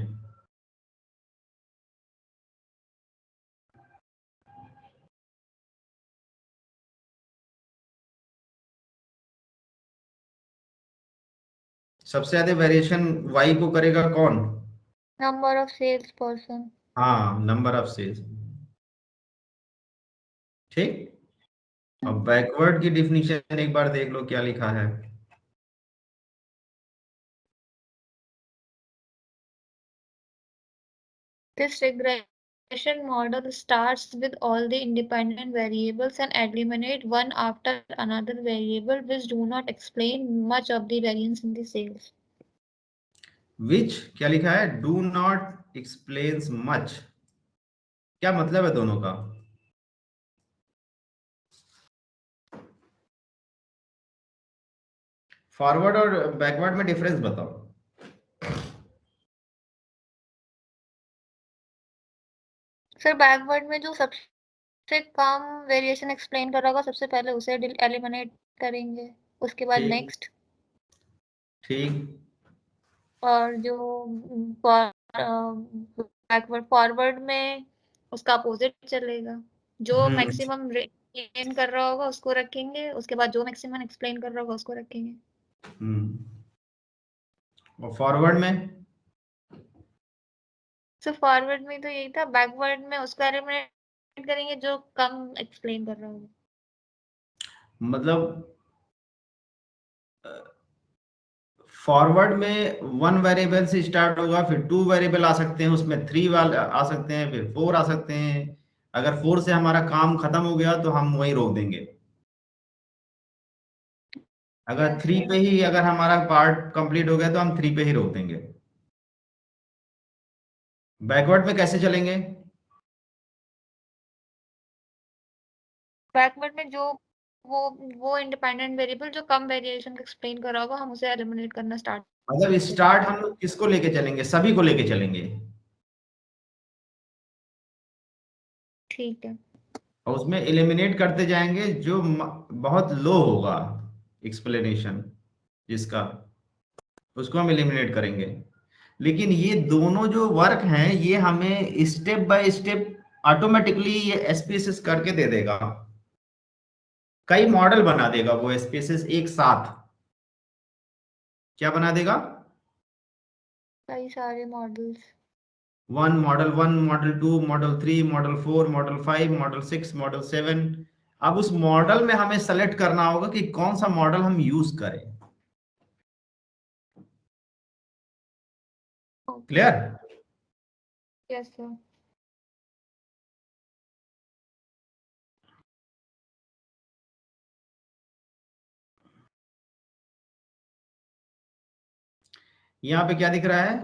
सबसे ज्यादा वेरिएशन वाई को करेगा कौन? Number of sales person। हाँ, नंबर ऑफ सेल्स। ठीक, अब बैकवर्ड की डिफिनीशन एक बार देख लो क्या लिखा है। This regression regression model starts with all the independent variables and eliminate one after another variable which do not explain much of the variance in the sales. विच क्या लिखा है? डू नॉट एक्सप्लेन्स मच, क्या मतलब है दोनों का? Forward और backward में डिफरेंस बताओ। सर बैकवर्ड में जो सबसे कम वेरिएशन एक्सप्लेन कर रहा होगा सबसे पहले उसे एलिमिनेट करेंगे, उसके बाद ठीक। नेक्स्ट, ठीक। और जो बैकवर्ड फॉरवर्ड में उसका अपोजिट चलेगा, जो मैक्सिमम गेन कर रहा होगा उसको रखेंगे, उसके बाद जो मैक्सिमम एक्सप्लेन कर रहा होगा उसको रखेंगे। और फॉरवर्ड में? सो फॉरवर्ड में तो यही था, बैकवर्ड में उसको एलिमिनेट करेंगे जो कम एक्सप्लेन कर रहा होगा। मतलब फॉरवर्ड में 1 वेरिएबल से स्टार्ट होगा, फिर 2 वेरिएबल आ सकते हैं, उसमें 3 वाले आ सकते हैं, फिर 4 आ सकते हैं। अगर 4 से हमारा काम खत्म हो गया तो हम वहीं रोक देंगे। अगर 3 पे ही अगर हमारा पार्ट कंप्लीट हो गया तो हम 3 पे ही रोक देंगे। बैकवर्ड में कैसे चलेंगे? बैकवर्ड में जो वो इंडिपेंडेंट वेरिएबल जो कम वेरिएशन एक्सप्लेन कर रहा होगा हम उसे एलिमिनेट करना स्टार्ट। मतलब स्टार्ट हम लोग किसको लेके चलेंगे? सभी को लेके चलेंगे। ठीक है। और उसमें एलिमिनेट करते जाएंगे जो बहुत लो होगा एक्सप्लेनेशन जिसका, उसको हम एलिमिनेट करेंगे। लेकिन ये दोनों जो वर्क हैं ये हमें स्टेप बाय स्टेप ऑटोमेटिकली ये एसपीएसएस करके दे देगा। कई मॉडल बना देगा वो एसपीएसएस एक साथ। क्या बना देगा? कई सारे models, 1 model 1, model 2, model 3, model 4, model 5, model 6, model 7। अब उस मॉडल में हमें सेलेक्ट करना होगा कि कौन सा मॉडल हम यूज करें। क्लियर? Yes sir. यहां पे क्या दिख रहा है?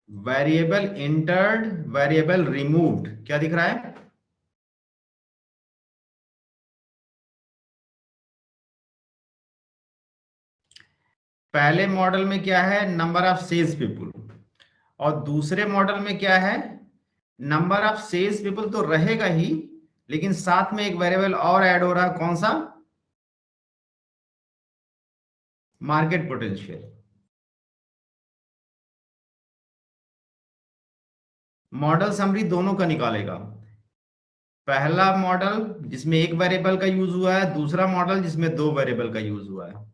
वेरिएबल एंटर्ड, वेरिएबल रिमूव्ड, क्या दिख रहा है? पहले मॉडल में क्या है? Number of sales people. और दूसरे मॉडल में क्या है? नंबर ऑफ सेल्स पीपल तो रहेगा ही, लेकिन साथ में एक वेरिएबल और ऐड हो रहा है। कौन सा? Market potential. मॉडल समरी दोनों का निकालेगा। पहला मॉडल जिसमें एक वेरिएबल का यूज हुआ है, दूसरा मॉडल जिसमें 2 वेरिएबल का यूज हुआ है।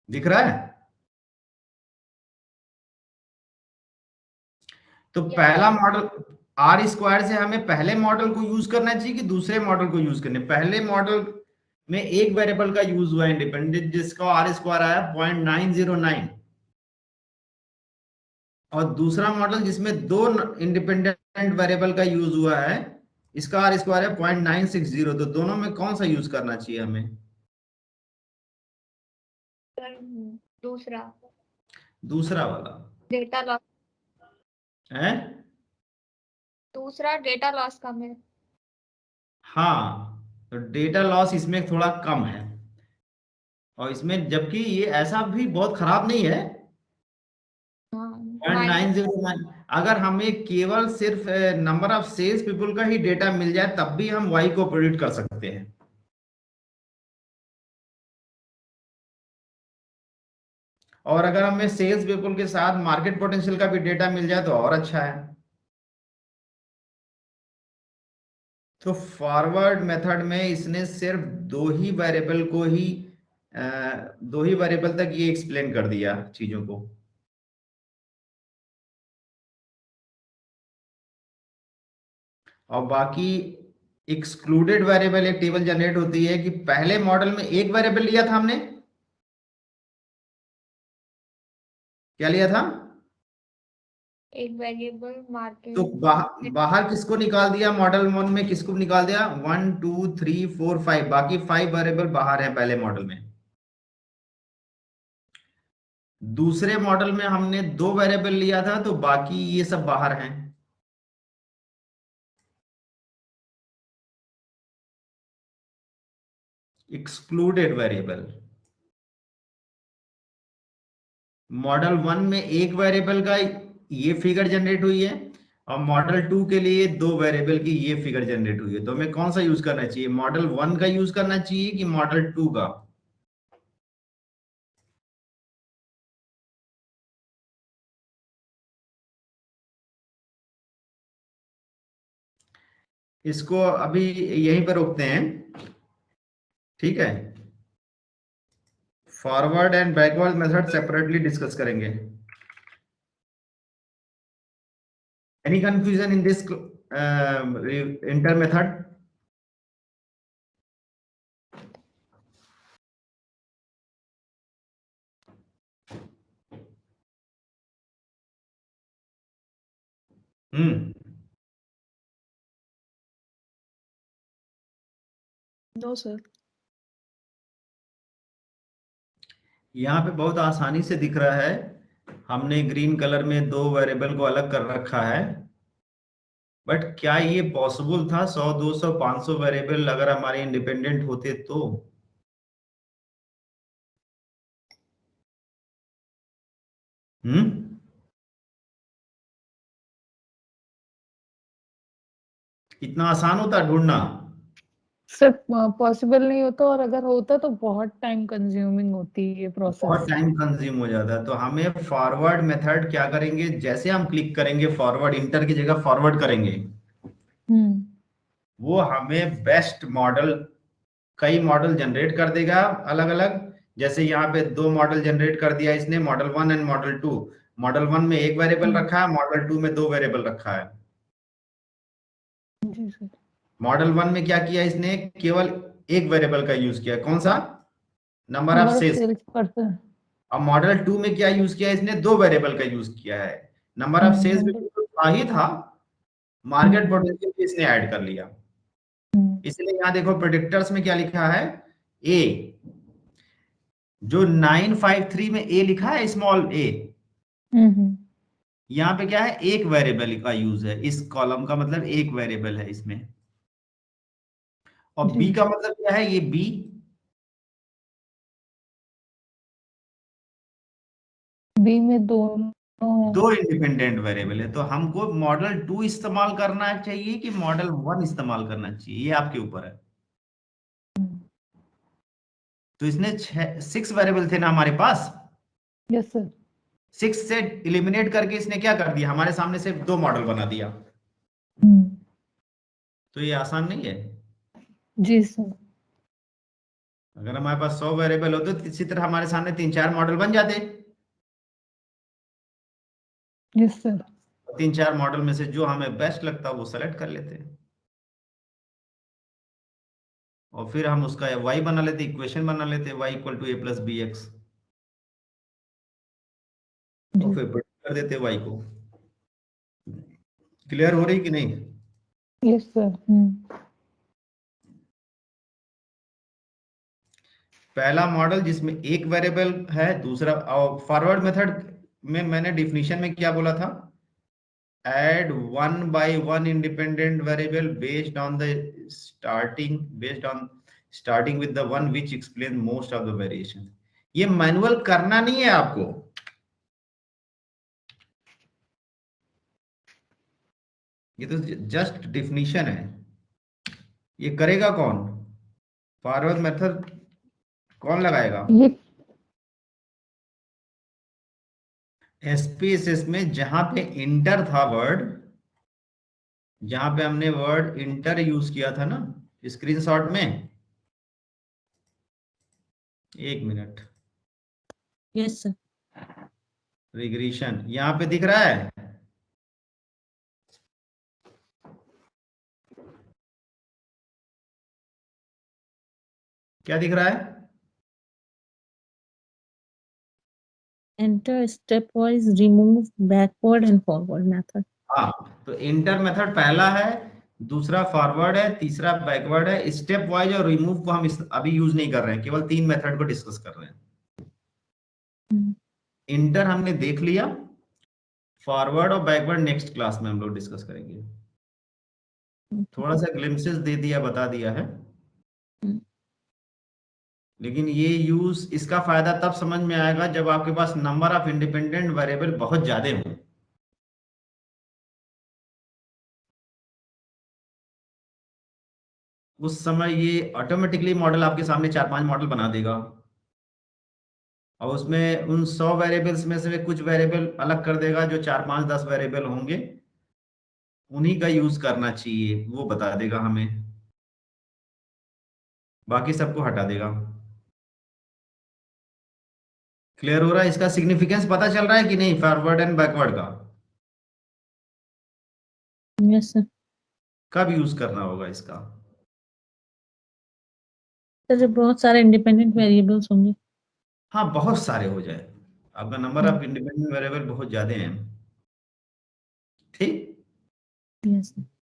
दिख रहा है? तो पहला मॉडल आर स्क्वायर से हमें पहले मॉडल को यूज करना चाहिए कि दूसरे मॉडल को यूज करने? पहले मॉडल में एक वेरिएबल का यूज हुआ है इंडिपेंडेंट, जिसका आर स्क्वायर आया 0.909, और दूसरा मॉडल जिसमें 2 इंडिपेंडेंट वेरिएबल का यूज हुआ है, इसका आर स्क्वायर है 0.960। तो दोनों में कौन सा यूज करना चाहिए हमें? दूसरा दूसरा वाला डेटा लॉस, है। दूसरा डेटा लॉस कम है। हाँ, तो डेटा लॉस इसमें थोड़ा कम है, और इसमें जबकि ये ऐसा भी बहुत खराब नहीं है। 0.909 अगर हमें केवल सिर्फ नंबर ऑफ सेल्स पीपल का ही डेटा मिल जाए तब भी हम वाई को प्रेडिक्ट कर सकते हैं। और अगर हमें सेल्स पीपल के साथ मार्केट पोटेंशियल का भी डेटा मिल जाए तो और अच्छा है। तो फॉरवर्ड मेथड में इसने सिर्फ 2 ही वेरिएबल को ही 2 ही वेरिएबल तक ये एक्सप्लेन कर दिया चीजों को। और बाकी एक्सक्लूडेड वेरिएबल एक टेबल जनरेट होती है कि पहले मॉडल में एक वेरिएबल लिया था हमने, क्या लिया था? एक वेरिएबल मार्किंग। तो बाहर किसको निकाल दिया? मॉडल 1 में किसको निकाल दिया? 1 2 3 4 5, बाकी 5 वेरिएबल बाहर है पहले मॉडल में। दूसरे मॉडल में हमने 2 वेरिएबल लिया था, तो बाकी ये सब बाहर हैं। Excluded variable. मॉडल 1 में एक वेरिएबल का ये फिगर जनरेट हुई है, और मॉडल 2 के लिए 2 वेरिएबल की ये फिगर जनरेट हुई है। तो हमें कौन सा यूज करना चाहिए? मॉडल 1 का यूज करना चाहिए कि मॉडल 2 का? इसको अभी यहीं पर रोकते हैं, ठीक है? Forward and backward method separately discuss करेंगे। Any confusion in this inter method? No, sir. यहाँ पे बहुत आसानी से दिख रहा है, हमने ग्रीन कलर में 2 वेरिएबल को अलग कर रखा है। बट क्या ये पॉसिबल था 100 200 500 वेरिएबल अगर हमारे इंडिपेंडेंट होते तो? इतना आसान होता ढूंढना? सर पॉसिबल नहीं होता, और अगर होता तो बहुत टाइम कंज्यूमिंग होती है ये बहुत प्रोसेस। टाइम कंज्यूम हो जाता है। तो हमें फॉरवर्ड मेथड क्या करेंगे, जैसे हम क्लिक करेंगे फॉरवर्ड, इंटर की जगह फॉरवर्ड करेंगे, वो हमें बेस्ट मॉडल, कई मॉडल जनरेट कर देगा अलग अलग। जैसे यहाँ पे 2 मॉडल जनरेट कर दिया इसने, मॉडल 1 एंड मॉडल 2। मॉडल 1 में एक वेरिएबल रखा है, मॉडल 2 में 2 वेरिएबल रखा है। जी सर। मॉडल 1 में क्या किया इसने? केवल एक वेरिएबल का यूज किया, कौन सा? Number of number of sales. Sales person. अब मॉडल 2 में क्या यूज किया इसने? 2 वेरिएबल का यूज किया है। नंबर ऑफ सेल्स भी तो था ही था, मार्केट पोटेंशियल भी इसने ऐड कर लिया। इसलिए यहाँ देखो प्रेडिक्टर्स में क्या लिखा है? ए। जो 953 में ए लिखा है, स्मॉल ए, यहाँ पे क्या है? एक वेरिएबल का यूज है। इस कॉलम का मतलब एक वेरिएबल है इसमें। और बी का मतलब क्या है? ये बी बी में दोनों है। 2 इंडिपेंडेंट वेरिएबल है। तो हमको मॉडल 2 इस्तेमाल करना चाहिए कि मॉडल 1 इस्तेमाल करना चाहिए, ये आपके ऊपर है। तो इसने 6 वेरिएबल थे ना हमारे पास, यस सर। 6 से इलिमिनेट करके इसने क्या कर दिया? हमारे सामने सिर्फ 2 मॉडल बना दिया। तो ये आसान नहीं है। जी सर। अगर हमारे पास 100 वेरिएबल होते तो इसी तरह हमारे सामने 3-4 मॉडल बन जाते। Yes sir. 3-4 मॉडल में से जो हमें बेस्ट लगता है वो सेलेक्ट कर लेते हैं, और फिर हम उसका y बना लेते, इक्वेशन बना लेते, y equal to a plus B X, और फिर प्रिडिक्ट कर देते y को। क्लियर हो रही कि नहीं? Yes sir. पहला मॉडल जिसमें एक वेरिएबल है, दूसरा फॉरवर्ड मेथड में मैंने डिफिनीशन में क्या बोला था? add 1 by 1 independent variable based on starting with the one which explains most of the variation। ये मैनुअल करना नहीं है आपको, ये तो जस्ट डिफिनीशन है। ये करेगा कौन? फॉरवर्ड मेथड कौन लगाएगा? ये एसपीएसएस में जहां पे इंटर था वर्ड, जहां पे हमने वर्ड इंटर यूज किया था ना स्क्रीनशॉट में, 1 मिनट, Yes, sir. रिग्रेशन यहां पे दिख रहा है। क्या दिख रहा है? enter stepwise remove backward and forward method. हाँ, तो इंटर मेथड पहला है, दूसरा फॉरवर्ड है, तीसरा बैकवर्ड है। स्टेप वाइज और रिमूव को हम अभी यूज नहीं कर रहे हैं, केवल 3 मेथड को डिस्कस कर रहे हैं। इंटर हमने देख लिया, फॉरवर्ड और बैकवर्ड नेक्स्ट क्लास में हम लोग डिस्कस करेंगे। थोड़ा सा ग्लिम्पसेस दे दिया, बता दिया है, लेकिन ये यूज, इसका फायदा तब समझ में आएगा जब आपके पास नंबर ऑफ इंडिपेंडेंट वेरिएबल बहुत ज्यादा हो। उस समय ये ऑटोमेटिकली मॉडल आपके सामने 4-5 मॉडल बना देगा, और उसमें उन 100 वेरिएबल्स में से कुछ वेरिएबल अलग कर देगा, जो 4, 5, 10 वेरिएबल होंगे उन्हीं का यूज करना चाहिए, वो बता देगा हमें, बाकी सबको हटा देगा। क्लियर हो रहा है? इसका सिग्निफिकेंस पता चल रहा है कि नहीं, फॉरवर्ड एंड बैकवर्ड का? Yes sir. कब यूज करना होगा इसका? सर जब बहुत सारे इंडिपेंडेंट वेरिएबल्स होंगे। हाँ, बहुत सारे हो जाए, आपका नंबर ऑफ इंडिपेंडेंट वेरिएबल बहुत ज्यादा हैं। ठीक। Yes sir.